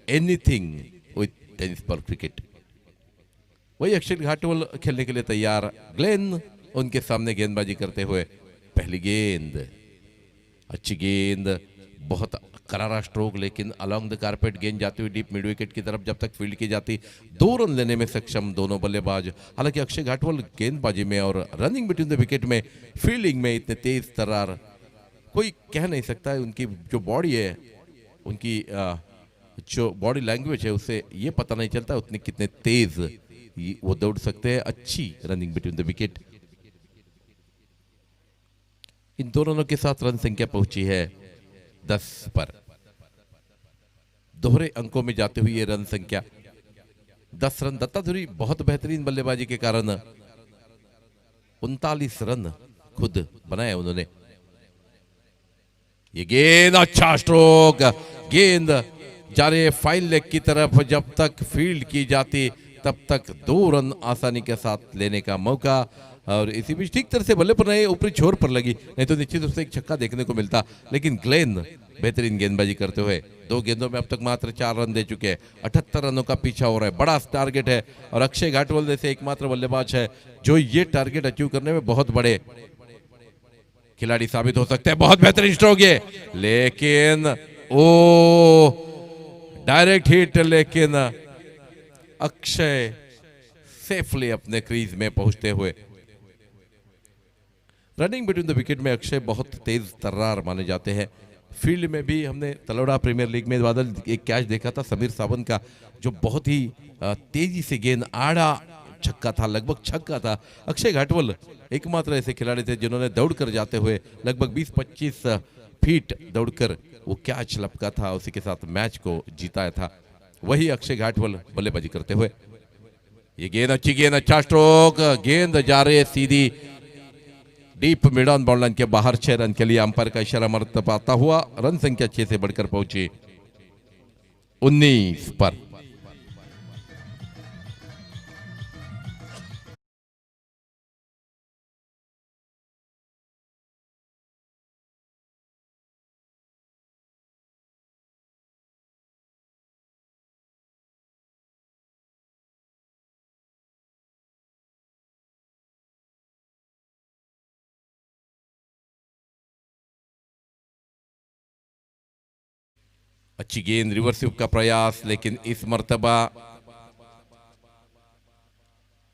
anything with tennis ball cricket. वही अक्षय घाटवल खेलने के लिए तैयार। ग्लेन उनके सामने गेंदबाजी करते हुए। पहली गेंद अच्छी गेंद, बहुत करारा स्ट्रोक, लेकिन अलोंग द कारपेट गेंद जाती हुई डीप मिड विकेट की तरफ जब तक फील्ड की जाती। 2 रन लेने में सक्षम दोनों बल्लेबाज। हालांकि अक्षय घाटवल गेंदबाजी में और रनिंग बिटवीन द विकेट में, फील्डिंग में इतने तेज तर्रार कोई कह नहीं सकता है। उनकी जो बॉडी है, उनकी जो बॉडी लैंग्वेज है, उससे ये पता नहीं चलता उतने कितने तेज वो दौड़ सकते हैं। अच्छी running between the wicket. In दोनों रनों के साथ रन संख्या पहुंची है 10 पर। दोहरे अंकों में जाते हुए ये रन संख्या 10 रन। दत्ताधुरी बहुत बेहतरीन बल्लेबाजी के कारण 39 रन खुद बनाए उन्होंने। ये गेंद अच्छा स्ट्रोक, गेंद जा रही है फाइन लेग की तरफ। जब तक फील्ड की जाती तब तक 2 रन आसानी के साथ लेने का मौका। और इसी बीच ठीक तरह से बल्ले पर नहीं, ऊपरी छोर पर लगी, नहीं तो निश्चित रूप से एक छक्का देखने को मिलता। लेकिन ग्लेन बेहतरीन गेंदबाजी करते हुए 2 गेंदों में अब तक मात्र 4 रन दे चुके हैं। 78 रनों का पीछा हो रहा है, बड़ा टारगेट है। और अक्षय घाटवल जैसे एकमात्र बल्लेबाज है जो ये टारगेट अचीव करने में बहुत बड़े खिलाड़ी साबित हो सकते हैं। बहुत बेहतरीन स्ट्रोक है, लेकिन डायरेक्ट हिट, लेकिन अक्षय सेफली अपने क्रीज में पहुंचते हुए। रनिंग बिटवीन द विकेट में अक्षय बहुत तेज तर्रार माने जाते हैं। फील्ड में भी हमने तलौड़ा प्रीमियर लीग में बादल एक कैच देखा था समीर सावंत का, जो बहुत ही तेजी से गेंद आड़ा छक्का था, लगभग छक्का था। अक्षय घाटवल एकमात्र ऐसे खिलाड़ी थे जिन्होंने दौड़कर जाते हुए लगभग 20-25 फीट दौड़कर वो कैच लपका था, उसी के साथ मैच को जीताया था। वही अक्षय घाटवल बल्लेबाजी करते हुए। ये गेंद अच्छी गेंद, अच्छा स्ट्रोक, गेंद जा रही है सीधी deep mid on bound line के बाहर। 6 रन के लिए अंपायर का इशारा मरतबाता हुआ। रन संख्या 6 से बढ़कर पहुंची 19 पर। अच्छी गेंद, रिवर्स स्वीप का प्रयास, लेकिन इस मर्तबा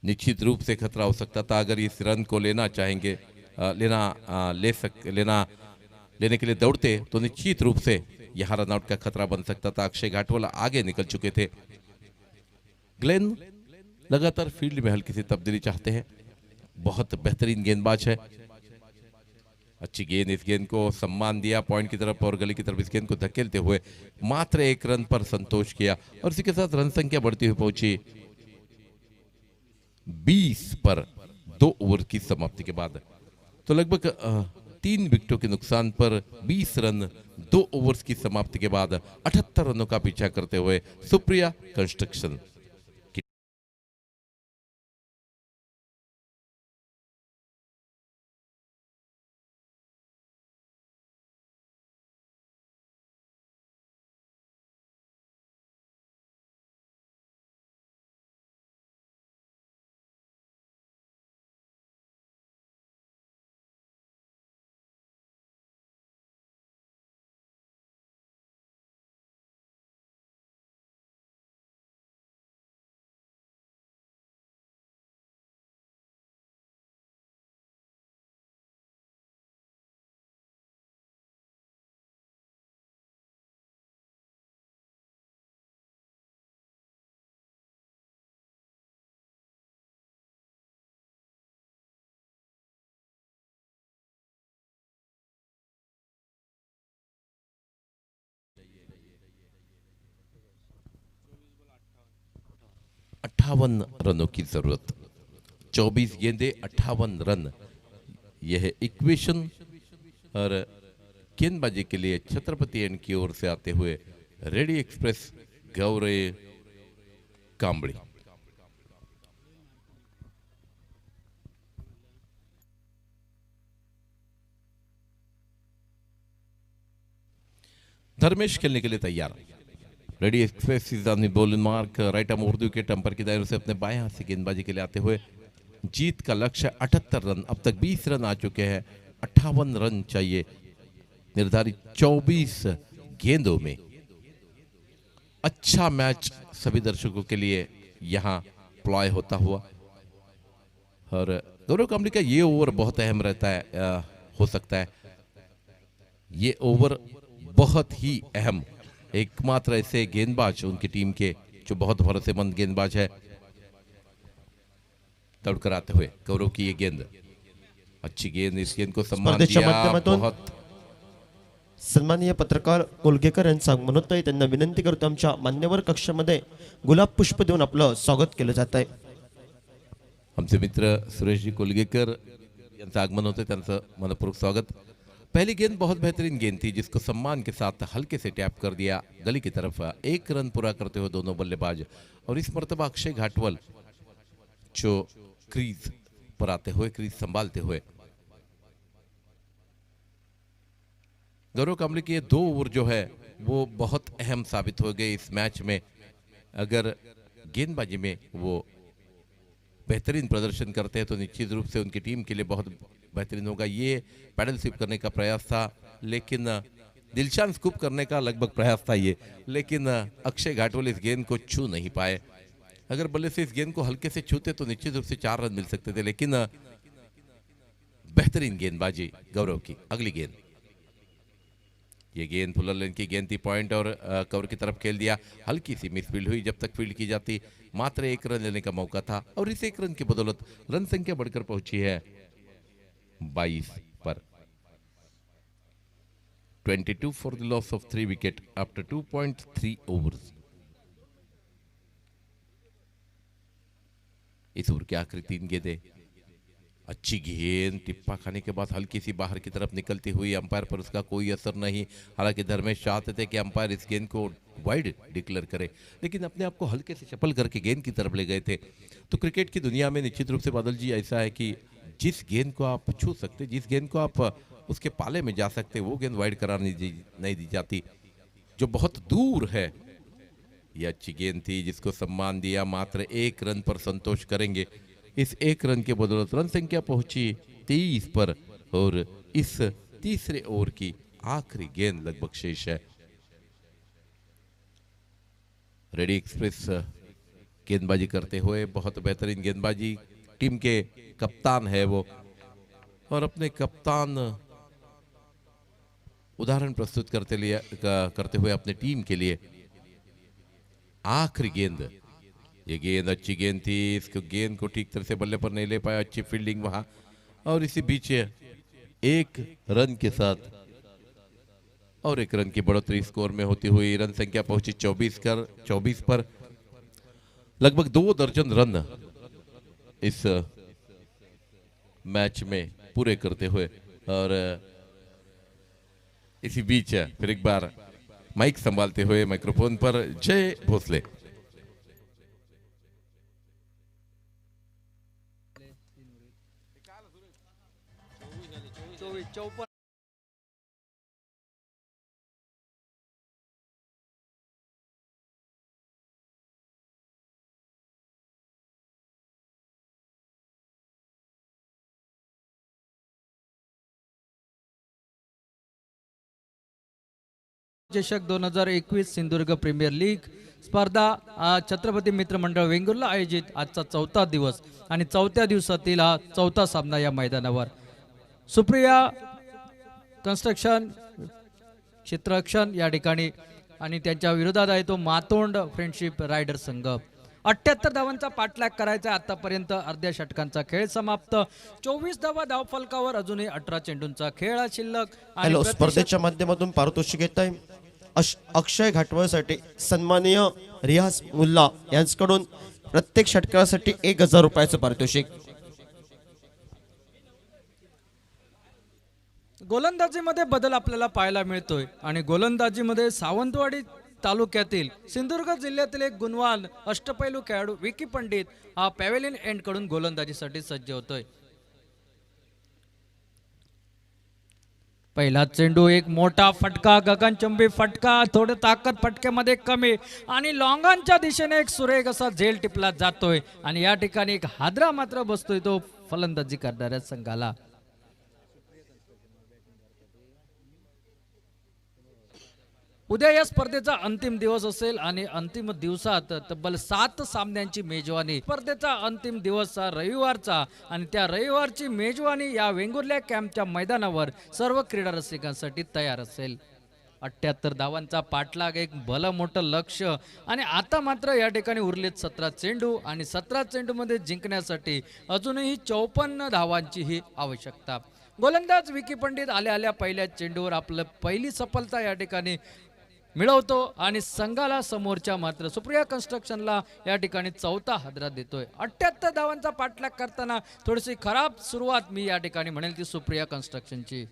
निश्चित रूप से खतरा हो सकता था। अगर इस रन को लेना चाहेंगे, लेना लेने के लिए दौड़ते तो निश्चित रूप से यहां रनआउट का खतरा बन सकता था। अक्षय घाटवाल आगे निकल चुके थे। ग्लेन लगातार फील्ड में हल्की सी तब्दीली चाहते हैं। बहुत बेहतरीन गेंदबाज है। अच्छी गेंद, इस गेंद को सम्मान दिया पॉइंट की तरफ और गली की तरफ इस गेंद को धकेलते हुए मात्र 1 रन पर संतोष किया और इसी के साथ रन संख्या बढ़ती हुई पहुंची 20 पर 2 ओवर की समाप्ति के बाद। तो लगभग 3 विकेटों के नुकसान पर 20 रन 2 ओवर्स की समाप्ति के बाद 78 रनों का पीछा करते हुए सुप्रिया कंस्ट्रक्शन 58 रनों की जरूरत। 24 गेंदे 58 रन, यह इक्वेशन। और गेंदबाजी के लिए छत्रपति एंड की ओर से आते हुए रेडी एक्सप्रेस गौरव कांबड़ी। धर्मेश खेलने के लिए तैयार। Ready express is on the bowling mark. Right arm उर्दू के टंपर की दायरे से अपने बाएं हाथ से गेंदबाजी के लिए आते हुए जीत का लक्ष्य 78 रन। अब तक 20 रन आ चुके हैं, 58 रन चाहिए निर्धारित 24 गेंदों में। अच्छा मैच सभी दर्शकों के लिए यहां प्लॉय होता हुआ। और गौरव कांबली का ये ओवर बहुत अहम रहता है, हो सकता है ये ओवर बहुत ही अहम। एकमात्र ऐसे गेंदबाज उनकी टीम के जो बहुत भरोसेमंद गेंदबाज है। दौड़कर आते हुए गौरव की ये गेंद, अच्छी गेंद, इस गेंद को सम्मान स्पर्धेच्या दिया। माध्यमातून बहुत सन्माननीय पत्रकार कोलगेकर यांचं आगमन होतंय। त्यांना विनंती करतो आमच्या मान्यवर कक्षामध्ये गुलाब पुष्प देऊन आपलं स्वागत केलं जात आहे। आमचे मित्र सुरेशजी कोलगेकर यांचं आगमन होते, त्यांचं मनपूर्वक स्वागत। पहली गेंद बहुत बेहतरीन गेंद थी जिसको सम्मान के साथ हल्के से टैप कर दिया गली की तरफ। 1 रन पूरा करते हुए दोनों बल्लेबाज। और इस मर्तबा अक्षय घाटवाल जो क्रीज पर आते हुए, क्रीज संभालते हुए, गौरव कांबली के 2 ओवर जो है वो बहुत अहम साबित हो गए इस मैच में। अगर गेंदबाजी में वो बेहतरीन प्रदर्शन करते हैं तो निश्चित रूप से उनकी टीम के लिए बहुत बेहतरीन होगा। ये पैडल स्वीप करने का प्रयास था, लेकिन दिलशान स्कूप करने का लगभग प्रयास था ये, लेकिन अक्षय घाटवाल इस गेंद को छू नहीं पाए। अगर बल्ले से इस गेंद को हल्के से छूते तो निश्चित रूप से 4 रन मिल सकते थे, लेकिन बेहतरीन गेंदबाजी गौरव की। अगली गेंद, ये गेंद फुलर लेन की गेंद थी, पॉइंट और कवर की तरफ खेल दिया। हल्की सी मिसफील्ड हुई, जब तक फील्ड की जाती मात्र 1 रन लेने का मौका था और इस 1 रन की बदौलत रन संख्या बढ़कर पहुंची है 22 पर। 22 for the loss of 3 wicket after 2.3 overs। Is over के आखिरी 3 गेंदें, अच्छी गेंद, टिप्पा खाने के बाद हल्की सी बाहर की तरफ निकलती हुई, अंपायर पर उसका कोई असर नहीं। हालांकि धर्मेश चाहते थे कि अंपायर इस गेंद को वाइड डिक्लेयर करे, लेकिन अपने आप को हल्के से चपल करके गेंद की तरफ ले गए थे। तो क्रिकेट की दुनिया में निश्चित रूप से बादल जी ऐसा है कि जिस गेंद को आप छू सकते, जिस गेंद को आप उसके पाले में जा सकते, वो गेंद वाइड करार नहीं दी जाती जो बहुत दूर है। यह अच्छी गेंद थी जिसको सम्मान दिया, मात्र 1 रन पर संतोष करेंगे। इस 1 रन के बदौलत रन संख्या पहुंची 23 पर और इस तीसरे ओवर की आखिरी गेंद लगभग शेष है। रेडी एक्सप्रेस गेंदबाजी करते हुए, बहुत बेहतरीन गेंदबाजी, टीम के कप्तान है वो, और अपने कप्तान उदाहरण प्रस्तुत करते हुए अपने टीम के लिए आखिरी गेंद। ये गेंद अच्छी गेंद थी, इसको गेंद को ठीक तरह से बल्ले पर नहीं ले पाया, अच्छी फील्डिंग वहां। और इसी बीच एक रन के साथ और एक रन की बढ़ोतरी स्कोर में होती हुई रन संख्या पहुंची 24 पर। लगभग 2 दर्जन रन इस मैच में पूरे करते हुए। और इसी बीच फिर एक बार माइक संभालते हुए माइक्रोफोन पर जय भोसले। चषक 2021 सिंधुदुर्ग प्रीमियर लीग स्पर्धा छत्रपती मित्र मंडळ वेंगुर्ला आयोजित आजचा 4था दिवस आणि 4थ्या दिवसातील हा 4था सामना या मैदानावर सुप्रिया कन्स्ट्रक्शन क्षेत्ररक्षण या ठिकाणी आणि त्यांच्या विरोधात आहे तो मातोंड फ्रेंडशिप रायडर संघ। 78 धावांचा पाठलाग करायचा आतापर्यंत अर्ध्या षटकांचा खेळ समाप्त। 24 धावा धावफलकावर अजूनही 18 चेंडूंचा खेळ शिल्लक। हॅलो, स्पर्धेच्या माध्यमातून पारितोषिक येत आहे अक्षय घाटवळसाठी सन्माननीय रियाज मुल्ला यांच्याकडून प्रत्येक षटकासाठी 1000 रुपयाचं पारितोषिक। गोलंदाजीमध्ये बदल आपल्याला पाहायला मिळतोय आणि गोलंदाजीमध्ये सावंतवाडी तालुक्यातील सिंधुदुर्ग जिल्ह्यातील एक गुणवान अष्टपैलू खेळाडू विकी पंडित हा पॅव्हेलियन एंड कडून गोलंदाजीसाठी सज्ज होतोय। पहिला चेंडू एक मोठा फटका, गगनचुंबी फटका, थोडं ताकद फटक्यामध्ये कमी आणि लॉंगांच्या दिशेने एक सुरेख असा झेल टिपला जातोय आणि या ठिकाणी एक हादरा मात्र बसतोय तो फलंदाजी करणाऱ्या संघाला। उद्या या स्पर्धेचा अंतिम दिवस असेल आणि अंतिम दिवसात तब्बल 7 सामन्यांची मेजवानी। स्पर्धेचा अंतिम दिवस रविवारचा आणि त्या रविवारची मेजवानी या वेंगुर्ला कॅम्पच्या मैदानावर सर्व क्रीडा रसिकांसाठी तयार असेल। 78 धावांचा पाठलाग एक भलं मोठं लक्ष आणि आता मात्र या ठिकाणी उरलेत 17 चेंडू आणि 17 चेंडूमध्ये जिंकण्यासाठी अजूनही 54 धावांची ही आवश्यकता। गोलंदाज विकी पंडित आल्या पहिल्या चेंडूवर आपलं पहिली सफलता या ठिकाणी मिळवतो आणि संघाला समोरच्या मात्र सुप्रिया कन्स्ट्रक्शनला या ठिकाणी 4था हादरा देतोय। 78 धावांचा पाठलाग करताना थोडीशी खराब सुरुवात मी या ठिकाणी म्हणेल ती सुप्रिया कन्स्ट्रक्शनची।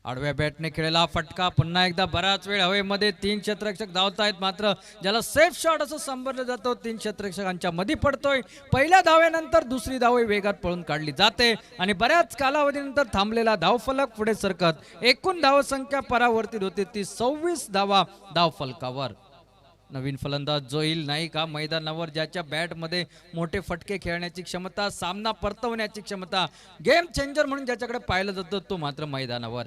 आडव्या बॅटने खेळलेला फटका पुन्हा एकदा बराच वेळ हवेमध्ये 3 क्षेत्ररक्षक धावतायत मात्र ज्याला सेफ शॉट असं संबोधलं जातं 3 क्षेत्ररक्षकांच्या मध्ये पडतोय। पहिल्या धावेनंतर दुसरी धाव वेगात पळून काढली जाते आणि बऱ्याच कालावधीनंतर थांबलेला धावफलक पुढे सरकत एकूण धावसंख्या परावर्तित होते ती 26 धावा धावफलकावर। नवीन फलंदाज जोईल नाईक हा मैदानावर ज्याच्या बॅटमध्ये मोठे फटके खेळण्याची क्षमता, सामना परतवण्याची क्षमता, गेम चेंजर म्हणून ज्याच्याकडे पाहिलं जातं तो मात्र मैदानावर।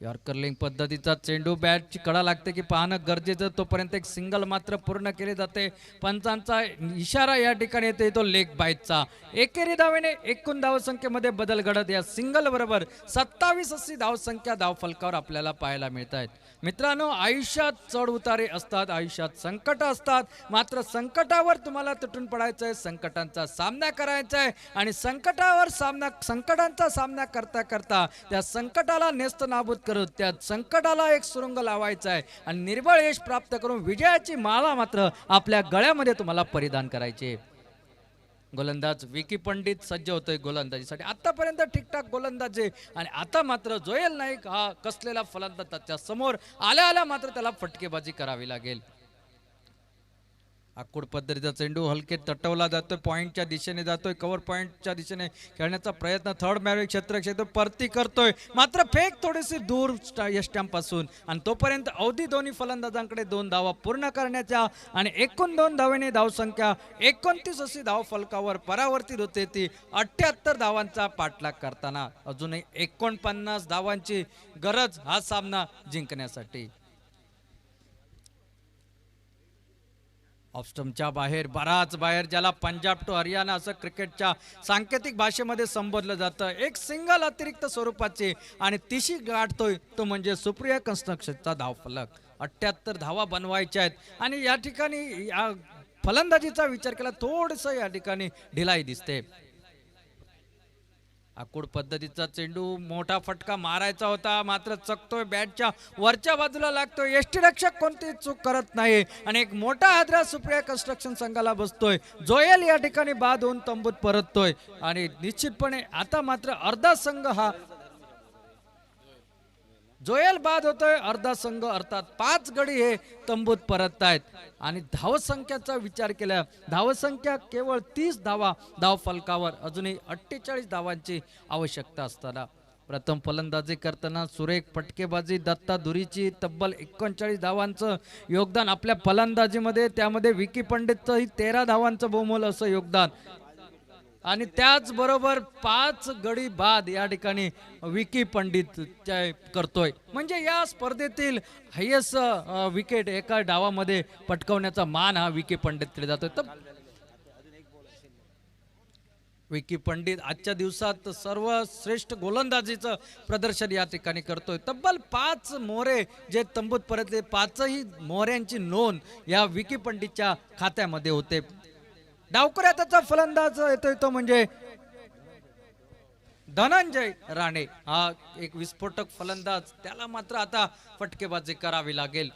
यॉर्कर पद्धतीचा चेंडू बॅटची कडा लागते की पाहणं गरजेचं, तोपर्यंत एक सिंगल मात्र पूर्ण केले जाते। पंचांचा इशारा या ठिकाणी येते तो लेग बाईटचा। एकेरी धावेने एकूण धावसंख्येमध्ये बदल घडत या सिंगल बरोबर 27 अशी धावसंख्या धावफलकावर आपल्याला पाहायला मिळत आहेत। मित्रांनो, आयुष्यात चढ उतारे असतात, आयुष्यात संकट असतात, मात्र संकटावर तुम्हाला तुटून पडायचं आहे, संकटांचा सामना करायचा आहे आणि संकटांचा सामना करता करता त्या संकटाला नेस्त नाबूद करत त्या संकटाला एक सुरुंग लावायचा आहे आणि निर्बळ यश प्राप्त करून विजयाची माला मात्र आपल्या गळ्यामध्ये तुम्हाला परिधान करायचे। गोलंदाज विकी पंडित सज्ज होतोय गोलंदाजीसाठी। आतापर्यंत ठीकठाक गोलंदाजी आणि आता मात्र जोयल नाईक हा कसलेला फलंदाज त्याच्या समोर आल्या मात्र त्याला फटकेबाजी करावी लागेल। आखूड पद्धतीचा चेंडू हलके तटवला जातोय, पॉइंटच्या दिशेने जातोय, कव्हर पॉइंटच्या दिशेने खेळण्याचा प्रयत्न थर्ड मॅरी क्षेत्र परती करतोय मात्र फेक थोडीशी दूर यष्ट्यांपासून आणि तोपर्यंत अवधी दोन्ही फलंदाजांकडे 2 धावा पूर्ण करण्याच्या आणि एकूण 2 धावेने धावसंख्या 29 अशी धाव फलकावर परावर्तित होते ती 78 धावांचा पाठलाग करताना अजूनही 49 धावांची गरज हा सामना जिंकण्यासाठी। ऑफस्टमच्या बाहेर, बराच बाहेर, ज्याला पंजाब टू हरियाणा असं क्रिकेटच्या सांकेतिक भाषेमध्ये संबोधलं जातं. एक सिंगल अतिरिक्त स्वरूपाची आणि तिशी गाठतोय तो म्हणजे सुप्रिया कन्स्ट्रक्शनचा धावफलक. 78 धावा बनवायच्या आहेत आणि या ठिकाणी या फलंदाजीचा विचार केला थोडंसं या ठिकाणी ढिलाई दिसते. आखूड पद्धतीचा चेंडू, मोठा फटका मारायचा होता, मात्र चकतोय, बॅटच्या वरच्या बाजूला लागतोय. यष्टीरक्षक कोणती चूक करत नाही आणि एक मोठा हादरा सुप्रिया कन्स्ट्रक्शन संघाला बसतोय. जोयल या ठिकाणी बाद होऊन तंबूत परततोय आणि निश्चितपणे आता मात्र अर्धा संघ हा जोयल बाद होतोय. अर्धा संघ अर्थात 5 गडी हे तंबूत परत आहेत आणि धावसंख्याचा विचार केला, धावसंख्या केवळ 30 धावा धाव फलकावर, अजूनही 48 धावांची आवश्यकता असताना प्रथम फलंदाजी करताना सुरेख फटकेबाजी दत्ता धुरीची तब्बल 39 धावांचं योगदान आपल्या फलंदाजीमध्ये, त्यामध्ये विकी पंडितचंही 13 धावांचं बहुमोल असं योगदान आणि त्याचबरोबर 5 गडी बाद या ठिकाणी विकी पंडित करतोय. म्हणजे या स्पर्धेतील हायेस्ट विकेट एका डावामध्ये पटकवण्याचा मान हा विकी पंडितकडे जातोय. तर विकी पंडित आजच्या दिवसात सर्वश्रेष्ठ गोलंदाजीचं प्रदर्शन या ठिकाणी करतोय. तब्बल 5 मोहरे जे तंबूत परतले, 5ही मोहऱ्यांची नोंद या विकी पंडितच्या खात्यामध्ये होते. डावकऱ्या त्याचा फलंदाज येतोय तो म्हणजे धनंजय राणे. हा एक विस्फोटक फलंदाज, त्याला मात्र आता फटकेबाजी करावी लागेल.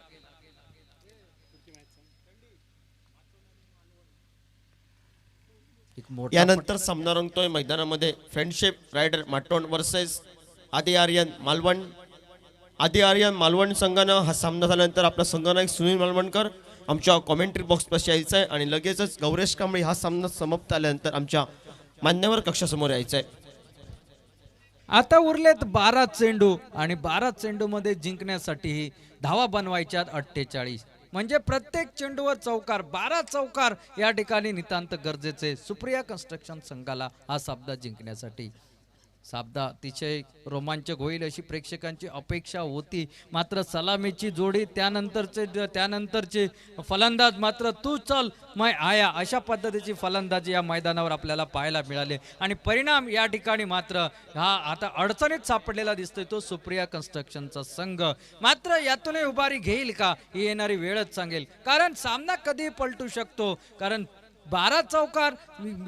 यानंतर सामना रंगतोय मैदानामध्ये फ्रेंडशिप रायडर माटोंड वर्सेस आदी आर्यन मालवण. आदी आर्यन मालवण संघानं हा सामना झाल्यानंतर आपला संघनायक सुनील मालवणकर आमच्या कॉमेंट्री बॉक्सपाशी यायचं आहे आणि लगेचच गौरेश कांबळे हा सामना समाप्त झाल्यानंतर आमच्या मान्यवर कक्षासमोर यायचं आहे. आता उरलेत 12 चेंडू आणि 12 चेंडू मध्ये जिंकण्यासाठी धावा बनवायच्यात 48. म्हणजे प्रत्येक चेंडूवर चौकार, 12 चौकार या ठिकाणी नितांत गरजेचे सुप्रिया कन्स्ट्रक्शन संघाला हा सामना जिंकण्यासाठी. सामना अतिशय रोमांचक होईल अशी प्रेक्षकांची अपेक्षा होती, मात्र सलामीची जोडी, त्यानंतरचे फलंदाज मात्र तू चल मैं आया अशा पद्धतीची फलंदाजी या मैदानावर आपल्याला पाहायला मिळाले आणि परिणाम या ठिकाणी मात्र हा आता अडचणीत सापडलेला दिसतोय तो सुप्रिया कन्स्ट्रक्शनचा संघ. मात्र यातूनही उभारी घेईल का ही येणारी वेळच सांगेल, कारण सामना कधी पलटू शकतो. कारण 12 चौकार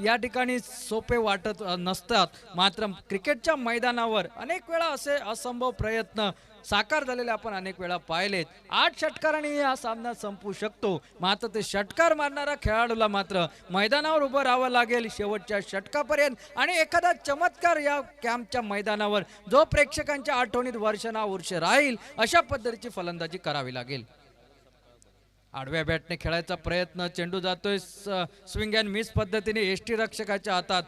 या ठिकाणी सोपे वाटत नसतात, मात्र क्रिकेटच्या मैदानावर अनेक वेळा असे असंभव प्रयत्न साकार झालेले आपण अनेक वेळा पाहिलेत. 8 षटकारांनी हा सामना संपू शकतो, मात्र ते षटकार मारणारा खेळाडूला मात्र मैदानावर उभं राहावं लागेल शेवटच्या षटकापर्यंत आणि एखादा चमत्कार या कॅम्पच्या मैदानावर जो प्रेक्षकांच्या आठवणीत वर्षानुवर्ष राहील अशा पद्धतीची फलंदाजी करावी लागेल. आडव्या बॅटने खेळायचा प्रयत्न, चेंडू जातोय स्विंग अँड मिस पद्धतीने एष्टी रक्षकाच्या हातात.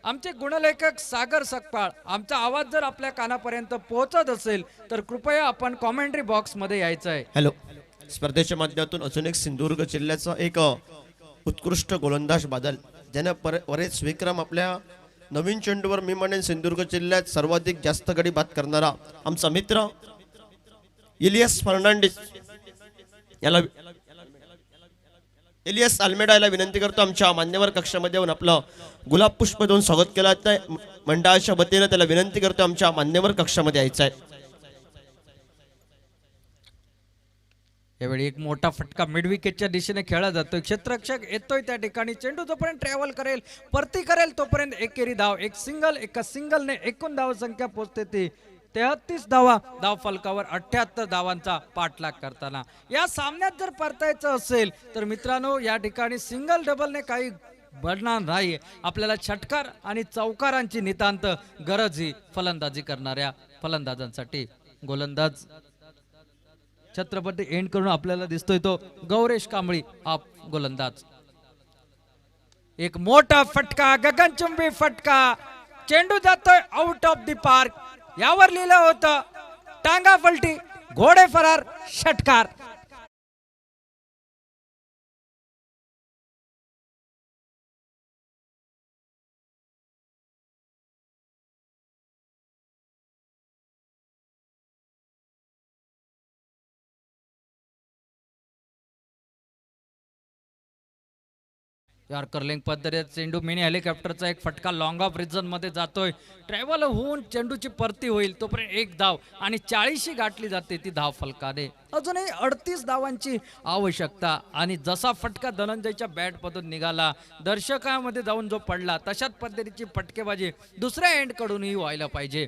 आमचे गुणलेखक सागर सकपाळ, आमचा आवाज जर आपल्या कानापर्यंत पोहोचत असेल तर कृपया आपण कॉमेंट्री बॉक्स मध्ये यायचं आहे. हॅलो, स्पर्धेच्या माध्यमातून अजून एक सिंधुदुर्ग जिल्ह्याचा एक उत्कृष्ट गोलंदाज बादल, ज्यानं बरेच विक्रम आपल्या नवीन चेंडूवर, मी म्हणेन सिंधुदुर्ग जिल्ह्यात सर्वाधिक जास्त गडी बाद करणारा आमचा मित्र इलियास फर्नांडिस याला, इलियास अल्मेडा याला विनंती करतो आमच्या मान्यवर कक्षामध्ये येऊन आपलं गुलाब पुष्प देऊन स्वागत केलं जातं. मंडळाच्या वतीनं त्याला विनंती करतो आमच्या मान्यवर कक्षामध्ये यायचं आहे. यावेळी एक मोठा फटका मिड विकेटच्या दिशेने खेळला जातोय. क्षेत्ररक्षक येतोय त्या ठिकाणी, चेंडू जोपर्यंत ट्रॅव्हल करेल, परती करेल तोपर्यंत एकेरी धाव, एक सिंगल, एका सिंगलने एकूण धाव संख्या पोहोचते ती 33 धावा धाव फलकावर 78 धावांचा पाठलाग करताना. या सामन्यात जर परतायचं असेल तर मित्रांनो या ठिकाणी सिंगल डबलने काही बनणार नाही. आपल्याला षटकार आणि चौकारांची नितांत गरज ही फलंदाजी करणाऱ्या फलंदाजांसाठी. गोलंदाज छत्रपती एंड करून आपल्याला दिसतोय तो गौरेश कांबळी हा गोलंदाज. एक मोठा फटका, गगनचुंबी फटका, चेंडू जातोय आउट ऑफ द पार्क. यावर लिहिलं होतं टांगा पलटी, घोडे फरार, षटकार. यॉर्कर पद्धतीने चेंडू मिनी हेलिकॉप्टरचा एक फटका लॉंग ऑफ रिजन मध्ये जातोय. ट्रॅव्हल होऊन चेंडूची परती होईल तोपर्यंत एक धाव आणि 40 गाठली जाते ती धाव फलकाने. अजूनही 38 धावांची आवश्यकता आणि जसा फटका धनंजयच्या बॅटमधून निघाला दर्शकामध्ये जाऊन जो पडला तशाच पद्धतीची फटकेबाजी दुसऱ्या एंड कडूनही व्हायला पाहिजे.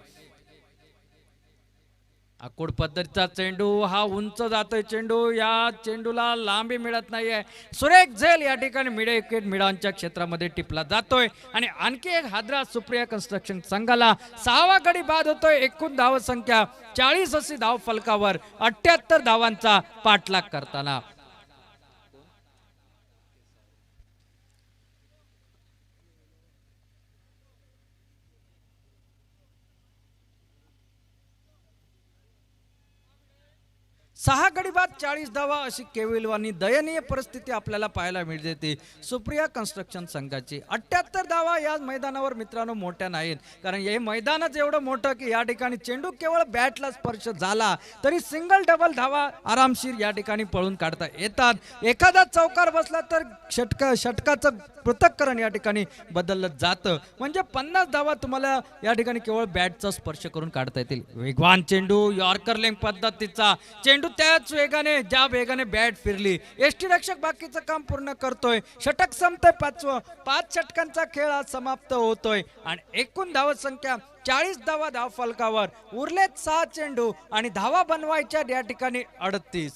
आखूड पद्धतीचा चेंडू हा उंच जातोय. चेंडू या चेंडूला लांबी मिळत नाहीये. सुरेख झेल या ठिकाणी मिड विकेट मिडांच्या क्षेत्रामध्ये टिपला जातोय आणि आणखी एक हादरा सुप्रिया कन्स्ट्रक्शन संघाला 6वा गडी बाद होतोय. एकूण धाव संख्या 40 अशी धाव फलकावर 78 धावांचा पाठलाग करताना. सहा गडी बाद 40 धावा अशी केविलवानी दयनीय परिस्थिती आपल्याला पाहायला मिळते ती सुप्रिया कन्स्ट्रक्शन संघाची. 78 धावा या मैदानावर मित्रांनो मोठ्या नाहीत, कारण हे मैदानच एवढं मोठं की या ठिकाणी चेंडू केवळ बॅटला स्पर्श झाला तरी सिंगल डबल धावा आरामशीर या ठिकाणी पळून काढता येतात. एखादा चौकार बसला तर षटकाचं पृथक्करण या ठिकाणी बदललं जातं. म्हणजे 50 धावा तुम्हाला या ठिकाणी केवळ बॅटचा स्पर्श करून काढता येतील. वेगवान चेंडू यॉर्कर लेग पद्धतीचा चेंडू त्याच वेगाने ज्या वेगाने बॅट फिरली एसटी रक्षक बाकीचं काम पूर्ण करतोय. षटक संपतंय 5वं. 5 षटकांचा खेळ आज समाप्त होतोय आणि एकूण धाव संख्या 40 धावा धाव फलकावर. उरलेत 6 चेंडू आणि धावा बनवायच्या या ठिकाणी 38.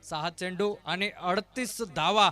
6 चेंडू आणि 38 धावा.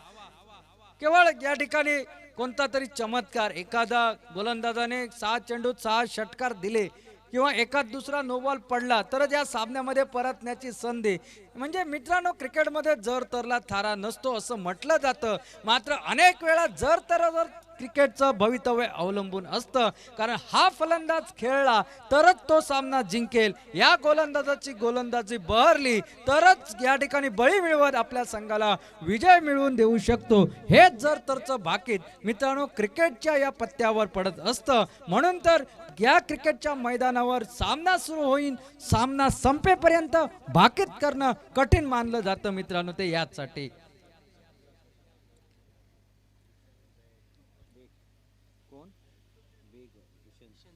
केवळ या ठिकाणी कोणता तरी चमत्कार एखादा गोलंदाजाने 6 चेंडूत 6 षटकार दिले किंवा एखाद दुसरा नो बॉल पडला तरच या सामन्यामध्ये परतण्याची संधी. म्हणजे मित्रांनो क्रिकेटमध्ये जर तरला थारा नसतो असं म्हटलं जातं, मात्र अनेक वेळा जर तरवर क्रिकेटचं भवितव्य अवलंबून असतं, कारण हा फलंदाज खेळला तरच तो सामना जिंकेल. या गोलंदाजाची गोलंदाजी बहरली तरच या ठिकाणी बळी मिळवत आपल्या संघाला विजय मिळवून देऊ शकतो. हेच जर तरचं भाकीत मित्रांनो क्रिकेटच्या या पत्त्यावर पडत असतं. म्हणून तर या क्रिकेटच्या मैदानावर सामना सुरू होईल सामना संपेपर्यंत भाकीत करणं कठीण मानलं जातं मित्रांनो. ते यासाठी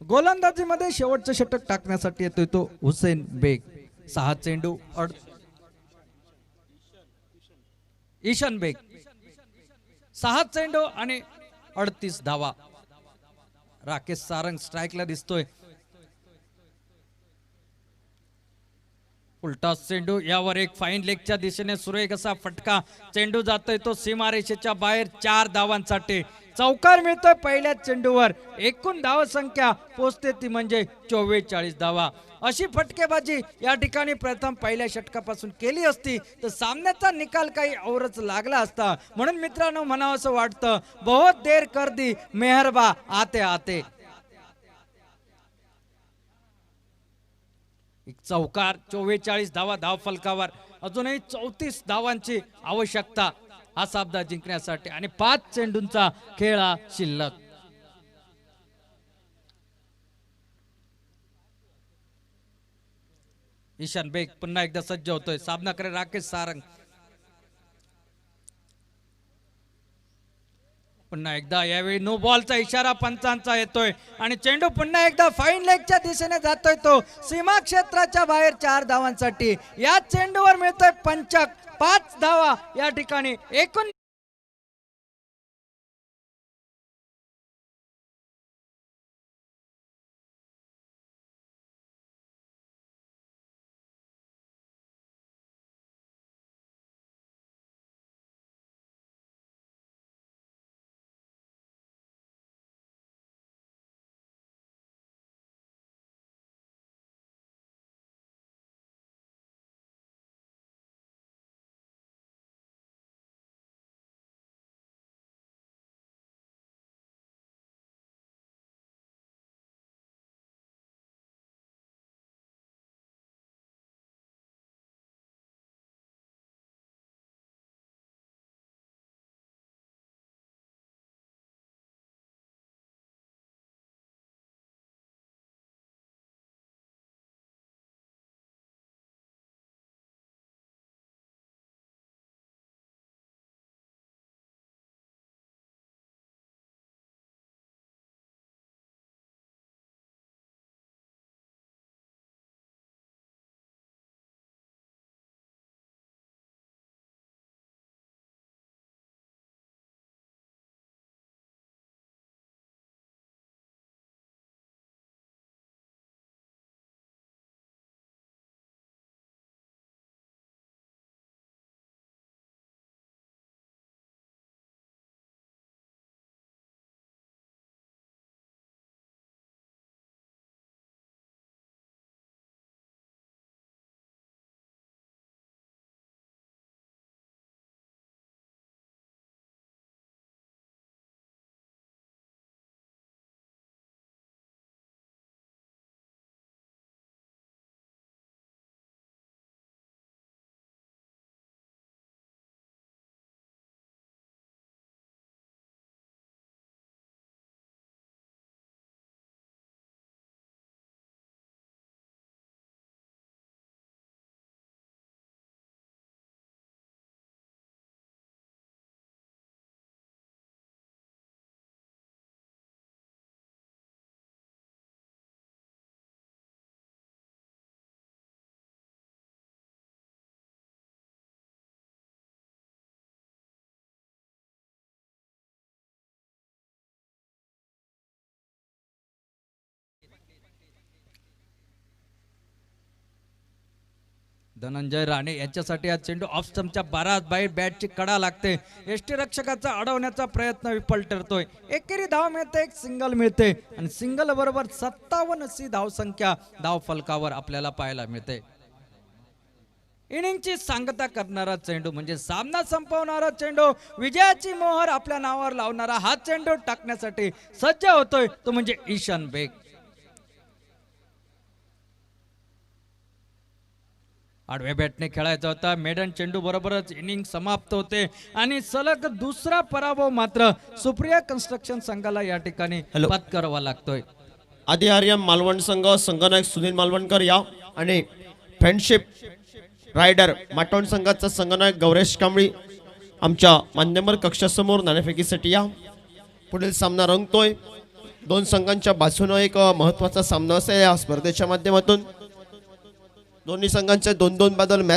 गोलंदाजीमध्ये शेवटचं षटक टाकण्यासाठी येतोय तो हुसेन बेग. 6 चेंडू ईशान बेग 6 चेंडू आणि 38 धावा. राकेश सारंग स्ट्राईकला दिसतोय. उलटा चेंडू यावर एक फाईन लेगच्या दिशेने सुरेख असा फटका. चेंडू जातोय तो सीमारेषेच्या बाहेर 4 धावांसाठी. चौकार मिळतोय पहिल्याच चेंडूवर. एकूण धाव संख्या पोचते ती म्हणजे 44 धावा. अशी फटकेबाजी या ठिकाणी प्रथम पहिल्या षटकापासून केली असती तर सामन्याचा निकाल काही औरच लागला असता. म्हणून मित्रांनो म्हणावं असं वाटतं, बहुत देर कर दी मेहरबा आते आते. चौकार 44 धावा धाव फलकावर. अजूनही 34 धावांची आवश्यकता हा सामना जिंकण्यासाठी आणि 5 चेंडूंचा खेळ हा शिल्लक. ईशान बेग पुन्हा एकदा सज्ज होतोय. सामना करे राकेश सारंग. पुन्हा एकदा यावेळी नो बॉलचा इशारा पंचांचा येतोय आणि चेंडू पुन्हा एकदा फाईन लेगच्या दिशेने जातोय तो सीमा क्षेत्राच्या बाहेर 4 धावांसाठी. या चेंडूवर मिळतोय पंचक 5 धावा. या ठिकाणी एकूण धनंजय राणे यांच्यासाठी हा चेंडू ऑफ स्टंपच्या बाहेर बॅटची कडा लागते. यष्टीरक्षकाचा अडवण्याचा प्रयत्न विफल ठरतोय. एकेरी धाव मिळते, एक सिंगल मिळते आणि सिंगल बरोबर 57 अशी धावसंख्या धाव फलकावर आपल्याला पाहायला मिळते. इनिंगची सांगता करणारा चेंडू म्हणजे सामना संपवणारा चेंडू, विजयाची मोहर आपल्या नावावर लावणारा हा चेंडू टाकण्यासाठी सज्ज होतोय तो म्हणजे ईशान बेग. आडव्या बॅटने खेळायचा होता. मेडन चेंडू बरोबरच इनिंग समाप्त होते आणि सलग दुसरा पराभव मात्र सुप्रिया कन्स्ट्रक्शन संघाला या ठिकाणी हॅलो. पत्करावा लागतोय. आदी आर्यन मालवण संघ संघनायक सुनील मालवणकर या आणि फ्रेंडशिप रायडर माटोण संघाचा संघनायक गौरेश कांबळी आमच्या मान्यवर कक्षासमोर नाणेफेकीसाठी या. पुढील सामना रंगतोय. दोन संघांच्या बाजूने एक महत्त्वाचा सामना असेल या स्पर्धेच्या माध्यमातून. दोन्ही संघांचे 2-2 बदल मॅच